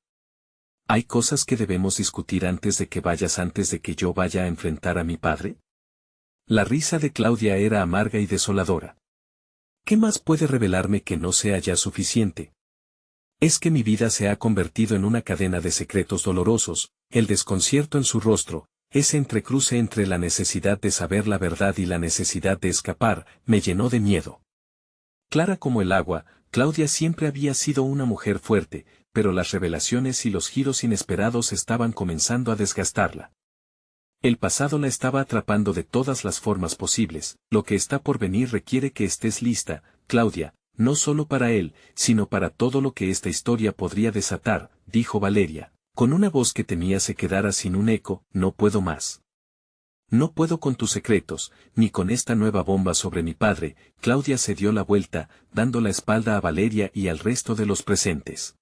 ¿Hay cosas que debemos discutir antes de que yo vaya a enfrentar a mi padre? La risa de Claudia era amarga y desoladora. ¿Qué más puede revelarme que no sea ya suficiente? Es que mi vida se ha convertido en una cadena de secretos dolorosos, el desconcierto en su rostro, ese entrecruce entre la necesidad de saber la verdad y la necesidad de escapar, me llenó de miedo. Clara como el agua, Claudia siempre había sido una mujer fuerte, pero las revelaciones y los giros inesperados estaban comenzando a desgastarla. El pasado la estaba atrapando de todas las formas posibles, lo que está por venir requiere que estés lista, Claudia, no solo para él, sino para todo lo que esta historia podría desatar, dijo Valeria, con una voz que temía se quedara sin un eco. No puedo más. No puedo con tus secretos, ni con esta nueva bomba sobre mi padre. Claudia se dio la vuelta, dando la espalda a Valeria y al resto de los presentes.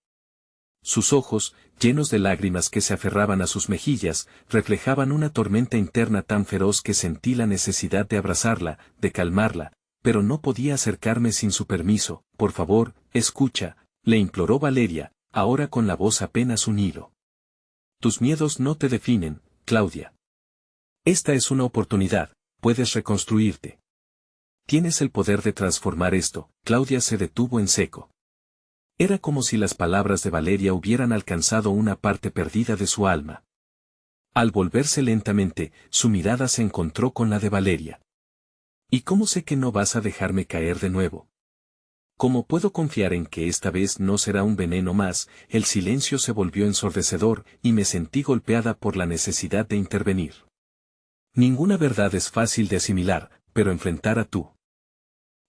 Sus ojos, llenos de lágrimas que se aferraban a sus mejillas, reflejaban una tormenta interna tan feroz que sentí la necesidad de abrazarla, de calmarla, pero no podía acercarme sin su permiso. Por favor, escucha, le imploró Valeria, ahora con la voz apenas un hilo. Tus miedos no te definen, Claudia. Esta es una oportunidad, puedes reconstruirte. Tienes el poder de transformar esto. Claudia se detuvo en seco. Era como si las palabras de Valeria hubieran alcanzado una parte perdida de su alma. Al volverse lentamente, su mirada se encontró con la de Valeria. ¿Y cómo sé que no vas a dejarme caer de nuevo? ¿Cómo puedo confiar en que esta vez no será un veneno más? El silencio se volvió ensordecedor y me sentí golpeada por la necesidad de intervenir. Ninguna verdad es fácil de asimilar, pero enfrentar a tú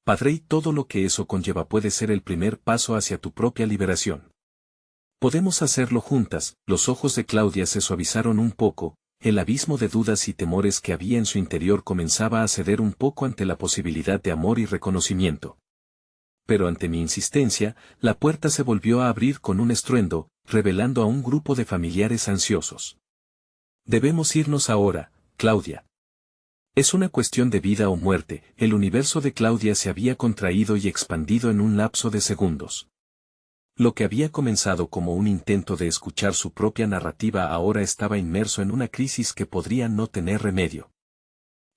padre y todo lo que eso conlleva puede ser el primer paso hacia tu propia liberación. Podemos hacerlo juntas. Los ojos de Claudia se suavizaron un poco, el abismo de dudas y temores que había en su interior comenzaba a ceder un poco ante la posibilidad de amor y reconocimiento. Pero ante mi insistencia, la puerta se volvió a abrir con un estruendo, revelando a un grupo de familiares ansiosos. Debemos irnos ahora, Claudia. Es una cuestión de vida o muerte. El universo de Claudia se había contraído y expandido en un lapso de segundos. Lo que había comenzado como un intento de escuchar su propia narrativa ahora estaba inmerso en una crisis que podría no tener remedio.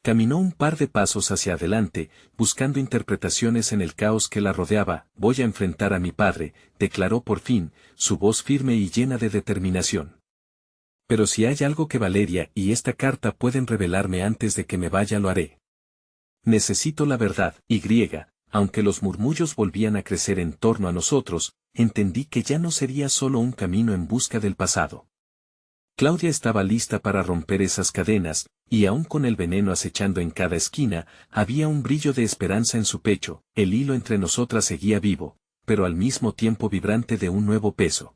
Caminó un par de pasos hacia adelante, buscando interpretaciones en el caos que la rodeaba. Voy a enfrentar a mi padre, declaró por fin, su voz firme y llena de determinación. Pero si hay algo que Valeria y esta carta pueden revelarme antes de que me vaya, lo haré. Necesito la verdad. Aunque los murmullos volvían a crecer en torno a nosotros, entendí que ya no sería solo un camino en busca del pasado. Claudia estaba lista para romper esas cadenas, y aun con el veneno acechando en cada esquina, había un brillo de esperanza en su pecho. El hilo entre nosotras seguía vivo, pero al mismo tiempo vibrante de un nuevo peso.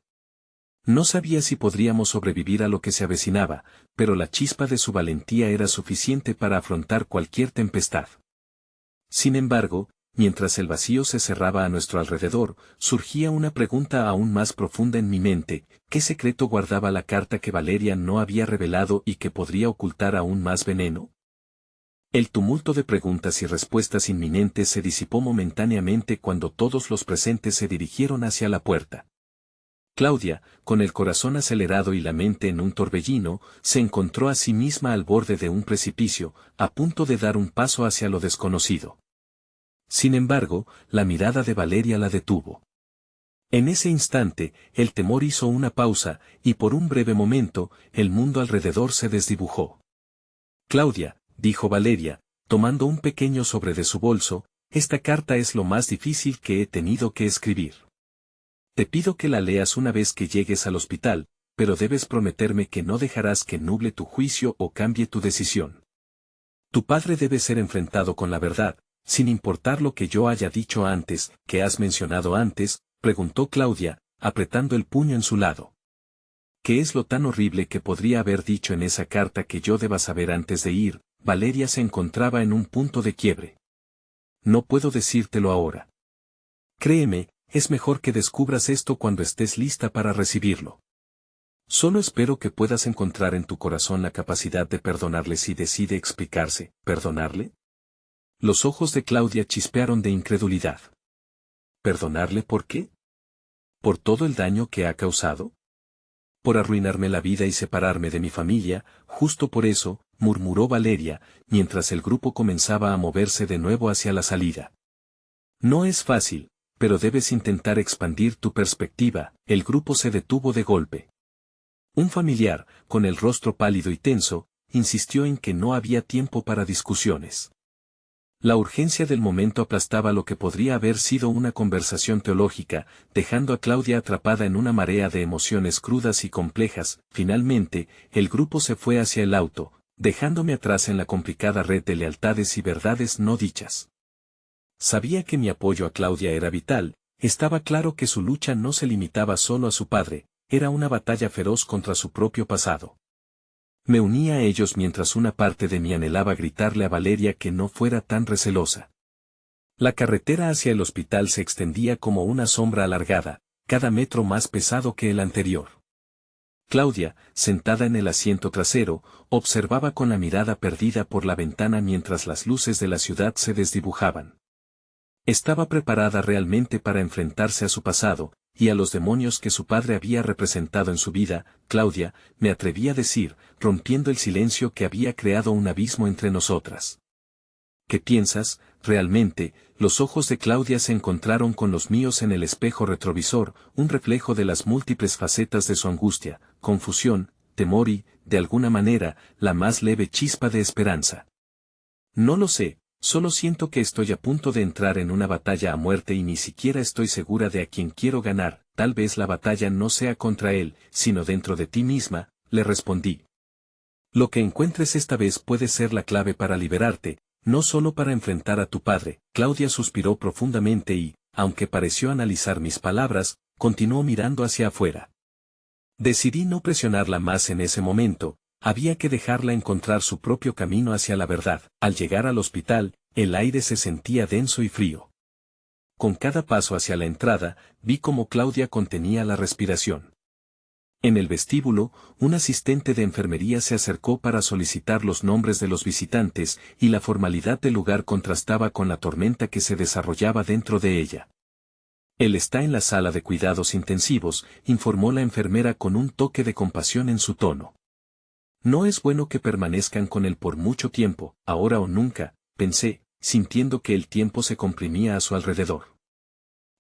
No sabía si podríamos sobrevivir a lo que se avecinaba, pero la chispa de su valentía era suficiente para afrontar cualquier tempestad. Sin embargo, mientras el vacío se cerraba a nuestro alrededor, surgía una pregunta aún más profunda en mi mente: ¿qué secreto guardaba la carta que Valeria no había revelado y que podría ocultar aún más veneno? El tumulto de preguntas y respuestas inminentes se disipó momentáneamente cuando todos los presentes se dirigieron hacia la puerta. Claudia, con el corazón acelerado y la mente en un torbellino, se encontró a sí misma al borde de un precipicio, a punto de dar un paso hacia lo desconocido. Sin embargo, la mirada de Valeria la detuvo. En ese instante, el temor hizo una pausa, y por un breve momento, el mundo alrededor se desdibujó. Claudia, dijo Valeria, tomando un pequeño sobre de su bolso, esta carta es lo más difícil que he tenido que escribir. Te pido que la leas una vez que llegues al hospital, pero debes prometerme que no dejarás que nuble tu juicio o cambie tu decisión. Tu padre debe ser enfrentado con la verdad, sin importar lo que yo haya dicho antes, que has mencionado antes, preguntó Claudia, apretando el puño en su lado. ¿Qué es lo tan horrible que podría haber dicho en esa carta que yo deba saber antes de ir? Valeria se encontraba en un punto de quiebre. No puedo decírtelo ahora. Créeme, es mejor que descubras esto cuando estés lista para recibirlo. Solo espero que puedas encontrar en tu corazón la capacidad de perdonarle si decide explicarse. ¿Perdonarle? Los ojos de Claudia chispearon de incredulidad. ¿Perdonarle por qué? ¿Por todo el daño que ha causado? Por arruinarme la vida y separarme de mi familia, justo por eso, murmuró Valeria, mientras el grupo comenzaba a moverse de nuevo hacia la salida. No es fácil, pero debes intentar expandir tu perspectiva. El grupo se detuvo de golpe. Un familiar, con el rostro pálido y tenso, insistió en que no había tiempo para discusiones. La urgencia del momento aplastaba lo que podría haber sido una conversación teológica, dejando a Claudia atrapada en una marea de emociones crudas y complejas. Finalmente, el grupo se fue hacia el auto, dejándome atrás en la complicada red de lealtades y verdades no dichas. Sabía que mi apoyo a Claudia era vital, estaba claro que su lucha no se limitaba solo a su padre, era una batalla feroz contra su propio pasado. Me uní a ellos mientras una parte de mí anhelaba gritarle a Valeria que no fuera tan recelosa. La carretera hacia el hospital se extendía como una sombra alargada, cada metro más pesado que el anterior. Claudia, sentada en el asiento trasero, observaba con la mirada perdida por la ventana mientras las luces de la ciudad se desdibujaban. Estaba preparada realmente para enfrentarse a su pasado, y a los demonios que su padre había representado en su vida. Claudia, me atreví a decir, rompiendo el silencio que había creado un abismo entre nosotras. ¿Qué piensas, realmente? Los ojos de Claudia se encontraron con los míos en el espejo retrovisor, un reflejo de las múltiples facetas de su angustia, confusión, temor y, de alguna manera, la más leve chispa de esperanza. No lo sé. Solo siento que estoy a punto de entrar en una batalla a muerte y ni siquiera estoy segura de a quién quiero ganar. Tal vez la batalla no sea contra él, sino dentro de ti misma, le respondí. Lo que encuentres esta vez puede ser la clave para liberarte, no solo para enfrentar a tu padre. Claudia suspiró profundamente y, aunque pareció analizar mis palabras, continuó mirando hacia afuera. Decidí no presionarla más en ese momento. Había que dejarla encontrar su propio camino hacia la verdad. Al llegar al hospital, el aire se sentía denso y frío. Con cada paso hacia la entrada, vi cómo Claudia contenía la respiración. En el vestíbulo, un asistente de enfermería se acercó para solicitar los nombres de los visitantes, y la formalidad del lugar contrastaba con la tormenta que se desarrollaba dentro de ella. Él está en la sala de cuidados intensivos, informó la enfermera con un toque de compasión en su tono. No es bueno que permanezcan con él por mucho tiempo, ahora o nunca, pensé, sintiendo que el tiempo se comprimía a su alrededor.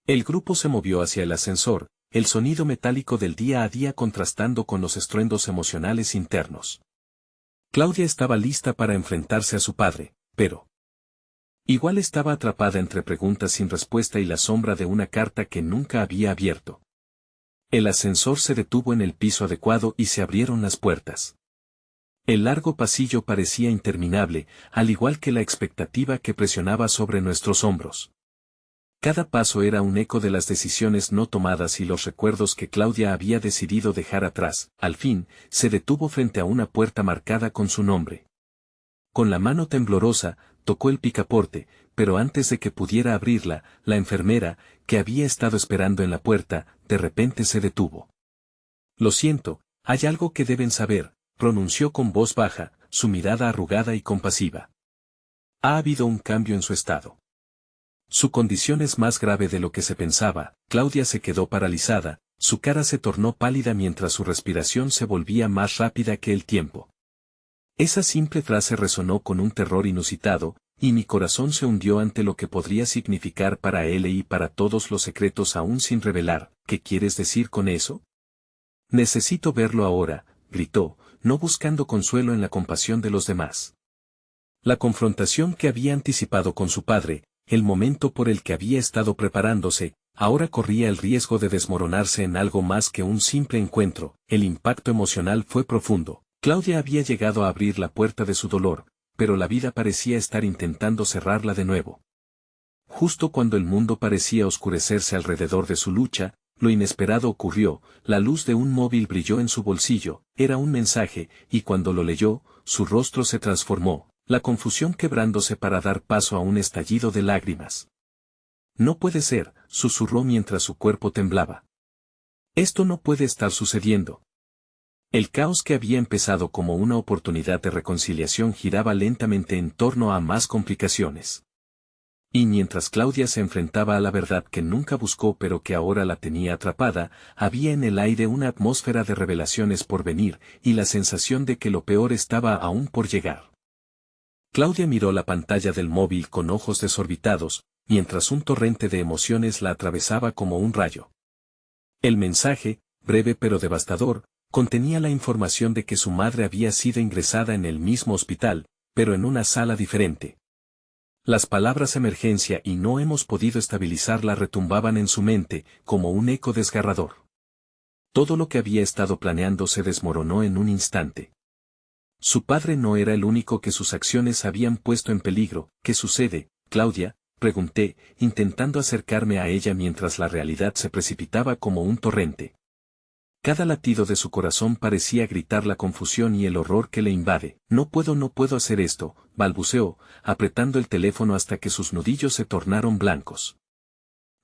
El grupo se movió hacia el ascensor, el sonido metálico del día a día contrastando con los estruendos emocionales internos. Claudia estaba lista para enfrentarse a su padre, pero igual estaba atrapada entre preguntas sin respuesta y la sombra de una carta que nunca había abierto. El ascensor se detuvo en el piso adecuado y se abrieron las puertas. El largo pasillo parecía interminable, al igual que la expectativa que presionaba sobre nuestros hombros. Cada paso era un eco de las decisiones no tomadas y los recuerdos que Claudia había decidido dejar atrás. Al fin, se detuvo frente a una puerta marcada con su nombre. Con la mano temblorosa, tocó el picaporte, pero antes de que pudiera abrirla, la enfermera, que había estado esperando en la puerta, de repente se detuvo. Lo siento, hay algo que deben saber, pronunció con voz baja, su mirada arrugada y compasiva. Ha habido un cambio en su estado. Su condición es más grave de lo que se pensaba. Claudia se quedó paralizada, su cara se tornó pálida mientras su respiración se volvía más rápida que el tiempo. Esa simple frase resonó con un terror inusitado, y mi corazón se hundió ante lo que podría significar para él y para todos los secretos aún sin revelar. ¿Qué quieres decir con eso? Necesito verlo ahora, gritó, no buscando consuelo en la compasión de los demás. La confrontación que había anticipado con su padre, el momento por el que había estado preparándose, ahora corría el riesgo de desmoronarse en algo más que un simple encuentro. El impacto emocional fue profundo. Claudia había llegado a abrir la puerta de su dolor, pero la vida parecía estar intentando cerrarla de nuevo. Justo cuando el mundo parecía oscurecerse alrededor de su lucha, lo inesperado ocurrió, la luz de un móvil brilló en su bolsillo, era un mensaje, y cuando lo leyó, su rostro se transformó, la confusión quebrándose para dar paso a un estallido de lágrimas. No puede ser, susurró mientras su cuerpo temblaba. Esto no puede estar sucediendo. El caos que había empezado como una oportunidad de reconciliación giraba lentamente en torno a más complicaciones. Y mientras Claudia se enfrentaba a la verdad que nunca buscó pero que ahora la tenía atrapada, había en el aire una atmósfera de revelaciones por venir, y la sensación de que lo peor estaba aún por llegar. Claudia miró la pantalla del móvil con ojos desorbitados, mientras un torrente de emociones la atravesaba como un rayo. El mensaje, breve pero devastador, contenía la información de que su madre había sido ingresada en el mismo hospital, pero en una sala diferente. Las palabras emergencia y no hemos podido estabilizarla retumbaban en su mente, como un eco desgarrador. Todo lo que había estado planeando se desmoronó en un instante. Su padre no era el único que sus acciones habían puesto en peligro. ¿Qué sucede, Claudia?, pregunté, intentando acercarme a ella mientras la realidad se precipitaba como un torrente. Cada latido de su corazón parecía gritar la confusión y el horror que le invade. No puedo hacer esto, balbuceó, apretando el teléfono hasta que sus nudillos se tornaron blancos.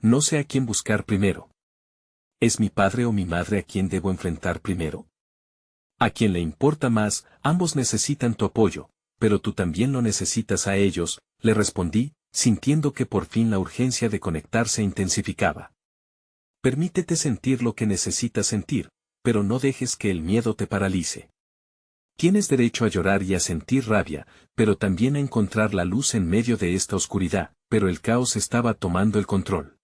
No sé a quién buscar primero. ¿Es mi padre o mi madre a quien debo enfrentar primero? A quien le importa más, ambos necesitan tu apoyo, pero tú también lo necesitas a ellos, le respondí, sintiendo que por fin la urgencia de conectar se intensificaba. Permítete sentir lo que necesitas sentir, pero no dejes que el miedo te paralice. Tienes derecho a llorar y a sentir rabia, pero también a encontrar la luz en medio de esta oscuridad, pero el caos estaba tomando el control.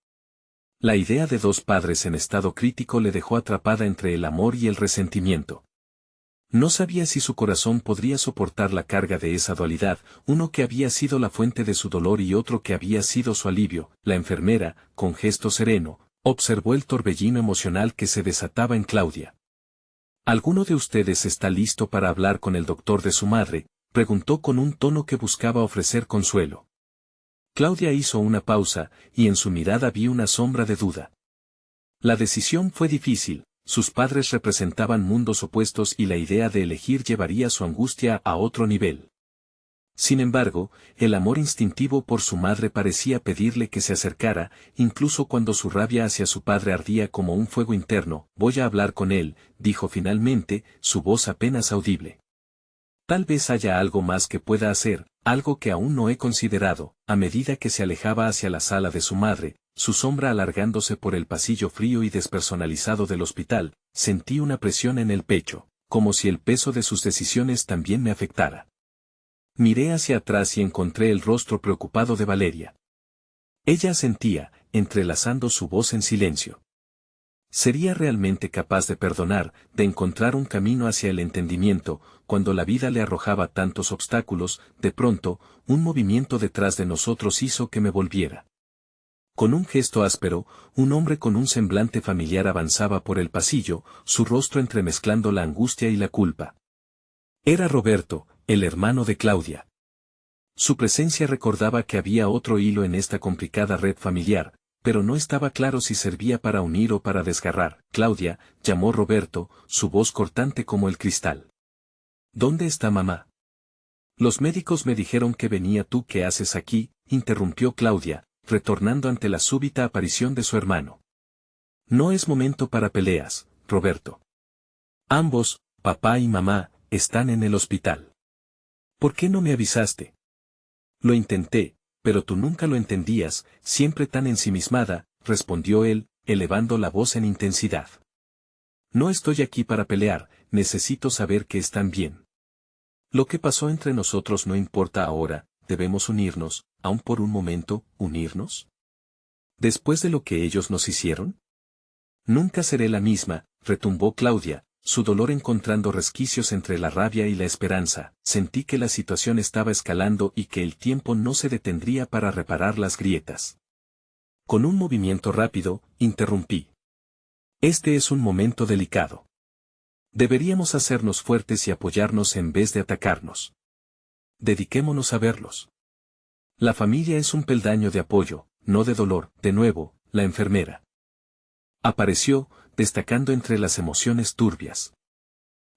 La idea de dos padres en estado crítico le dejó atrapada entre el amor y el resentimiento. No sabía si su corazón podría soportar la carga de esa dualidad, uno que había sido la fuente de su dolor y otro que había sido su alivio. La enfermera, con gesto sereno, observó el torbellino emocional que se desataba en Claudia. ¿Alguno de ustedes está listo para hablar con el doctor de su madre?, preguntó con un tono que buscaba ofrecer consuelo. Claudia hizo una pausa, y en su mirada vi una sombra de duda. La decisión fue difícil, sus padres representaban mundos opuestos y la idea de elegir llevaría su angustia a otro nivel. Sin embargo, el amor instintivo por su madre parecía pedirle que se acercara, incluso cuando su rabia hacia su padre ardía como un fuego interno. Voy a hablar con él, dijo finalmente, su voz apenas audible. Tal vez haya algo más que pueda hacer, algo que aún no he considerado. A medida que se alejaba hacia la sala de su madre, su sombra alargándose por el pasillo frío y despersonalizado del hospital, sentí una presión en el pecho, como si el peso de sus decisiones también me afectara. Miré hacia atrás y encontré el rostro preocupado de Valeria. Ella asentía, entrelazando su voz en silencio. ¿Sería realmente capaz de perdonar, de encontrar un camino hacia el entendimiento, cuando la vida le arrojaba tantos obstáculos? De pronto, un movimiento detrás de nosotros hizo que me volviera. Con un gesto áspero, un hombre con un semblante familiar avanzaba por el pasillo, su rostro entremezclando la angustia y la culpa. Era Roberto, el hermano de Claudia. Su presencia recordaba que había otro hilo en esta complicada red familiar, pero no estaba claro si servía para unir o para desgarrar. Claudia, llamó Roberto, su voz cortante como el cristal. ¿Dónde está mamá? Los médicos me dijeron que venía. ¿Tú qué haces aquí?, interrumpió Claudia, retornando ante la súbita aparición de su hermano. No es momento para peleas, Roberto. Ambos, papá y mamá, están en el hospital. ¿Por qué no me avisaste? Lo intenté, pero tú nunca lo entendías, siempre tan ensimismada, respondió él, elevando la voz en intensidad. No estoy aquí para pelear, necesito saber que están bien. Lo que pasó entre nosotros no importa ahora, debemos unirnos, aun por un momento, unirnos. ¿Después de lo que ellos nos hicieron? Nunca seré la misma, retumbó Claudia, su dolor encontrando resquicios entre la rabia y la esperanza. Sentí que la situación estaba escalando y que el tiempo no se detendría para reparar las grietas. Con un movimiento rápido, interrumpí. Este es un momento delicado. Deberíamos hacernos fuertes y apoyarnos en vez de atacarnos. Dediquémonos a verlos. La familia es un peldaño de apoyo, no de dolor. De nuevo, la enfermera apareció, destacando entre las emociones turbias.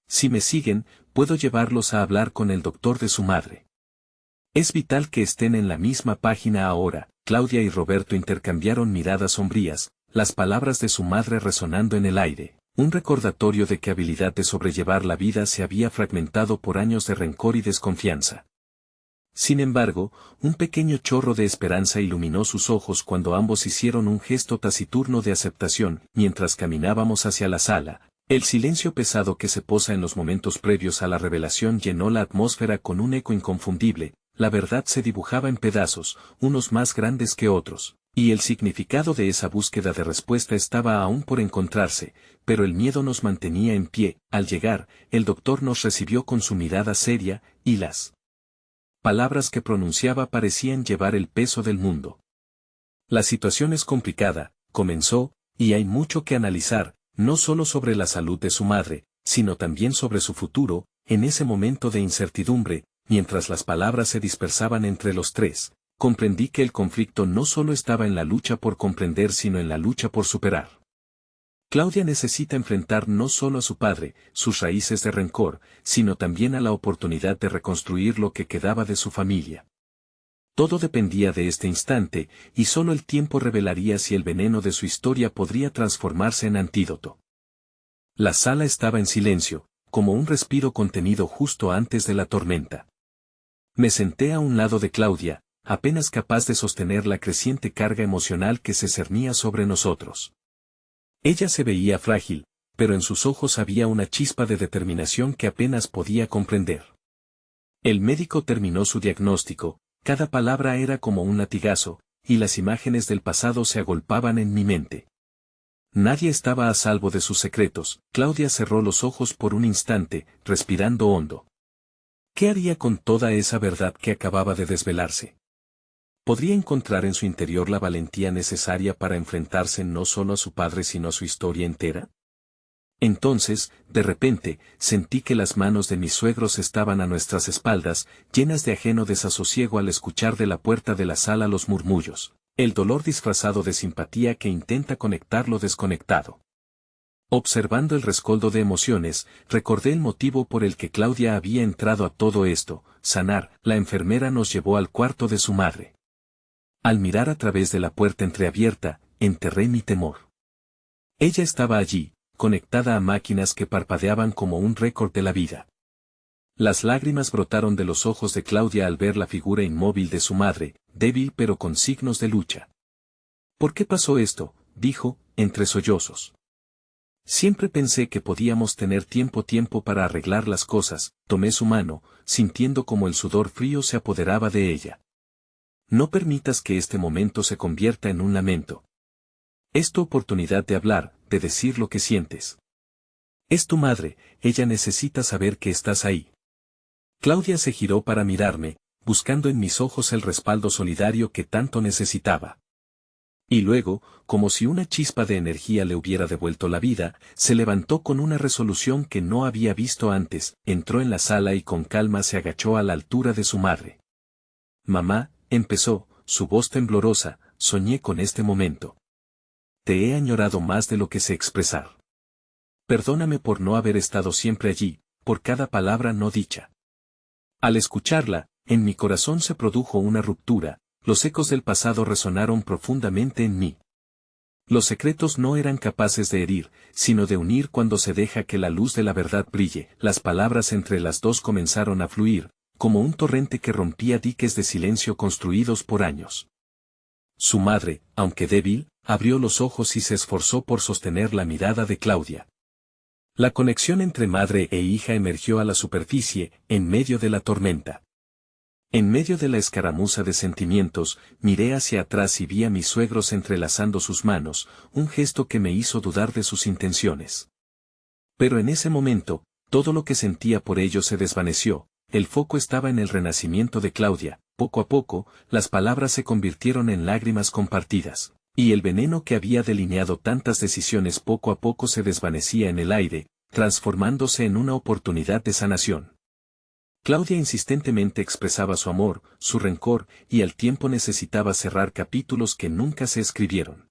Si me siguen, puedo llevarlos a hablar con el doctor de su madre. Es vital que estén en la misma página ahora. Claudia y Roberto intercambiaron miradas sombrías, las palabras de su madre resonando en el aire, un recordatorio de que habilidad de sobrellevar la vida se había fragmentado por años de rencor y desconfianza. Sin embargo, un pequeño chorro de esperanza iluminó sus ojos cuando ambos hicieron un gesto taciturno de aceptación. Mientras caminábamos hacia la sala, el silencio pesado que se posa en los momentos previos a la revelación llenó la atmósfera con un eco inconfundible. La verdad se dibujaba en pedazos, unos más grandes que otros, y el significado de esa búsqueda de respuesta estaba aún por encontrarse, pero el miedo nos mantenía en pie. Al llegar, el doctor nos recibió con su mirada seria, y las palabras que pronunciaba parecían llevar el peso del mundo. La situación es complicada, comenzó, y hay mucho que analizar, no solo sobre la salud de su madre, sino también sobre su futuro. En ese momento de incertidumbre, mientras las palabras se dispersaban entre los tres, comprendí que el conflicto no solo estaba en la lucha por comprender sino en la lucha por superar. Claudia necesita enfrentar no solo a su padre, sus raíces de rencor, sino también a la oportunidad de reconstruir lo que quedaba de su familia. Todo dependía de este instante, y solo el tiempo revelaría si el veneno de su historia podría transformarse en antídoto. La sala estaba en silencio, como un respiro contenido justo antes de la tormenta. Me senté a un lado de Claudia, apenas capaz de sostener la creciente carga emocional que se cernía sobre nosotros. Ella se veía frágil, pero en sus ojos había una chispa de determinación que apenas podía comprender. El médico terminó su diagnóstico, cada palabra era como un latigazo, y las imágenes del pasado se agolpaban en mi mente. Nadie estaba a salvo de sus secretos. Claudia cerró los ojos por un instante, respirando hondo. ¿Qué haría con toda esa verdad que acababa de desvelarse? ¿Podría encontrar en su interior la valentía necesaria para enfrentarse no solo a su padre sino a su historia entera? Entonces, de repente, sentí que las manos de mis suegros estaban a nuestras espaldas, llenas de ajeno desasosiego al escuchar de la puerta de la sala los murmullos, el dolor disfrazado de simpatía que intenta conectar lo desconectado. Observando el rescoldo de emociones, recordé el motivo por el que Claudia había entrado a todo esto, sanar. La enfermera nos llevó al cuarto de su madre. Al mirar a través de la puerta entreabierta, enterré mi temor. Ella estaba allí, conectada a máquinas que parpadeaban como un récord de la vida. Las lágrimas brotaron de los ojos de Claudia al ver la figura inmóvil de su madre, débil pero con signos de lucha. ¿Por qué pasó esto?, dijo, entre sollozos. Siempre pensé que podíamos tener tiempo para arreglar las cosas. Tomé su mano, sintiendo como el sudor frío se apoderaba de ella. No permitas que este momento se convierta en un lamento. Es tu oportunidad de hablar, de decir lo que sientes. Es tu madre, ella necesita saber que estás ahí. Claudia se giró para mirarme, buscando en mis ojos el respaldo solidario que tanto necesitaba. Y luego, como si una chispa de energía le hubiera devuelto la vida, se levantó con una resolución que no había visto antes, entró en la sala y con calma se agachó a la altura de su madre. Mamá, empezó, su voz temblorosa, soñé con este momento. Te he añorado más de lo que sé expresar. Perdóname por no haber estado siempre allí, por cada palabra no dicha. Al escucharla, en mi corazón se produjo una ruptura, los ecos del pasado resonaron profundamente en mí. Los secretos no eran capaces de herir, sino de unir cuando se deja que la luz de la verdad brille. Las palabras entre las dos comenzaron a fluir, como un torrente que rompía diques de silencio construidos por años. Su madre, aunque débil, abrió los ojos y se esforzó por sostener la mirada de Claudia. La conexión entre madre e hija emergió a la superficie, en medio de la tormenta. En medio de la escaramuza de sentimientos, miré hacia atrás y vi a mis suegros entrelazando sus manos, un gesto que me hizo dudar de sus intenciones. Pero en ese momento, todo lo que sentía por ellos se desvaneció, el foco estaba en el renacimiento de Claudia, poco a poco, las palabras se convirtieron en lágrimas compartidas, y el veneno que había delineado tantas decisiones poco a poco se desvanecía en el aire, transformándose en una oportunidad de sanación. Claudia insistentemente expresaba su amor, su rencor, y al tiempo necesitaba cerrar capítulos que nunca se escribieron.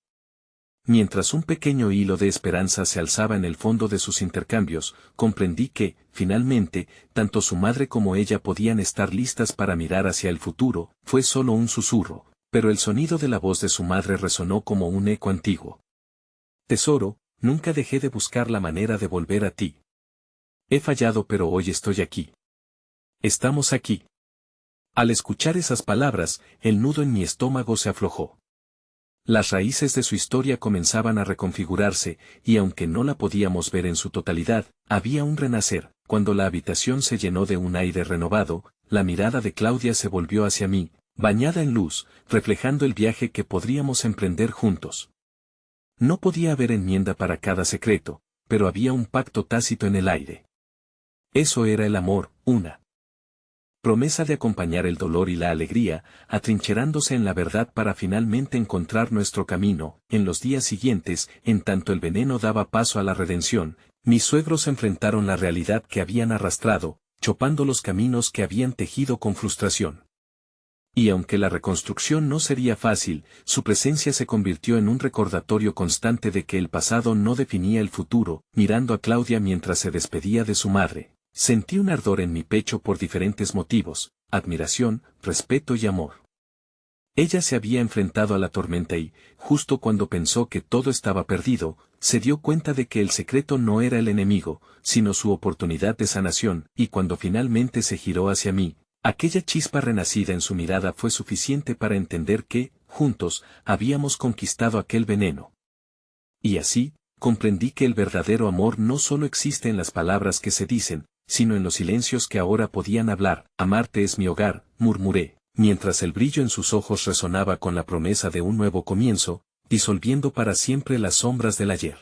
Mientras un pequeño hilo de esperanza se alzaba en el fondo de sus intercambios, comprendí que, finalmente, tanto su madre como ella podían estar listas para mirar hacia el futuro. Fue solo un susurro, pero el sonido de la voz de su madre resonó como un eco antiguo. Tesoro, nunca dejé de buscar la manera de volver a ti. He fallado, pero hoy estoy aquí. Estamos aquí. Al escuchar esas palabras, el nudo en mi estómago se aflojó. Las raíces de su historia comenzaban a reconfigurarse, y aunque no la podíamos ver en su totalidad, había un renacer. Cuando la habitación se llenó de un aire renovado, la mirada de Claudia se volvió hacia mí, bañada en luz, reflejando el viaje que podríamos emprender juntos. No podía haber enmienda para cada secreto, pero había un pacto tácito en el aire. Eso era el amor, una promesa de acompañar el dolor y la alegría, atrincherándose en la verdad para finalmente encontrar nuestro camino. En los días siguientes, en tanto el veneno daba paso a la redención, mis suegros enfrentaron la realidad que habían arrastrado, chopando los caminos que habían tejido con frustración. Y aunque la reconstrucción no sería fácil, su presencia se convirtió en un recordatorio constante de que el pasado no definía el futuro. Mirando a Claudia mientras se despedía de su madre, sentí un ardor en mi pecho por diferentes motivos: admiración, respeto y amor. Ella se había enfrentado a la tormenta y, justo cuando pensó que todo estaba perdido, se dio cuenta de que el secreto no era el enemigo, sino su oportunidad de sanación, y cuando finalmente se giró hacia mí, aquella chispa renacida en su mirada fue suficiente para entender que, juntos, habíamos conquistado aquel veneno. Y así, comprendí que el verdadero amor no solo existe en las palabras que se dicen, sino en los silencios que ahora podían hablar. Amarte es mi hogar, murmuré, mientras el brillo en sus ojos resonaba con la promesa de un nuevo comienzo, disolviendo para siempre las sombras del ayer.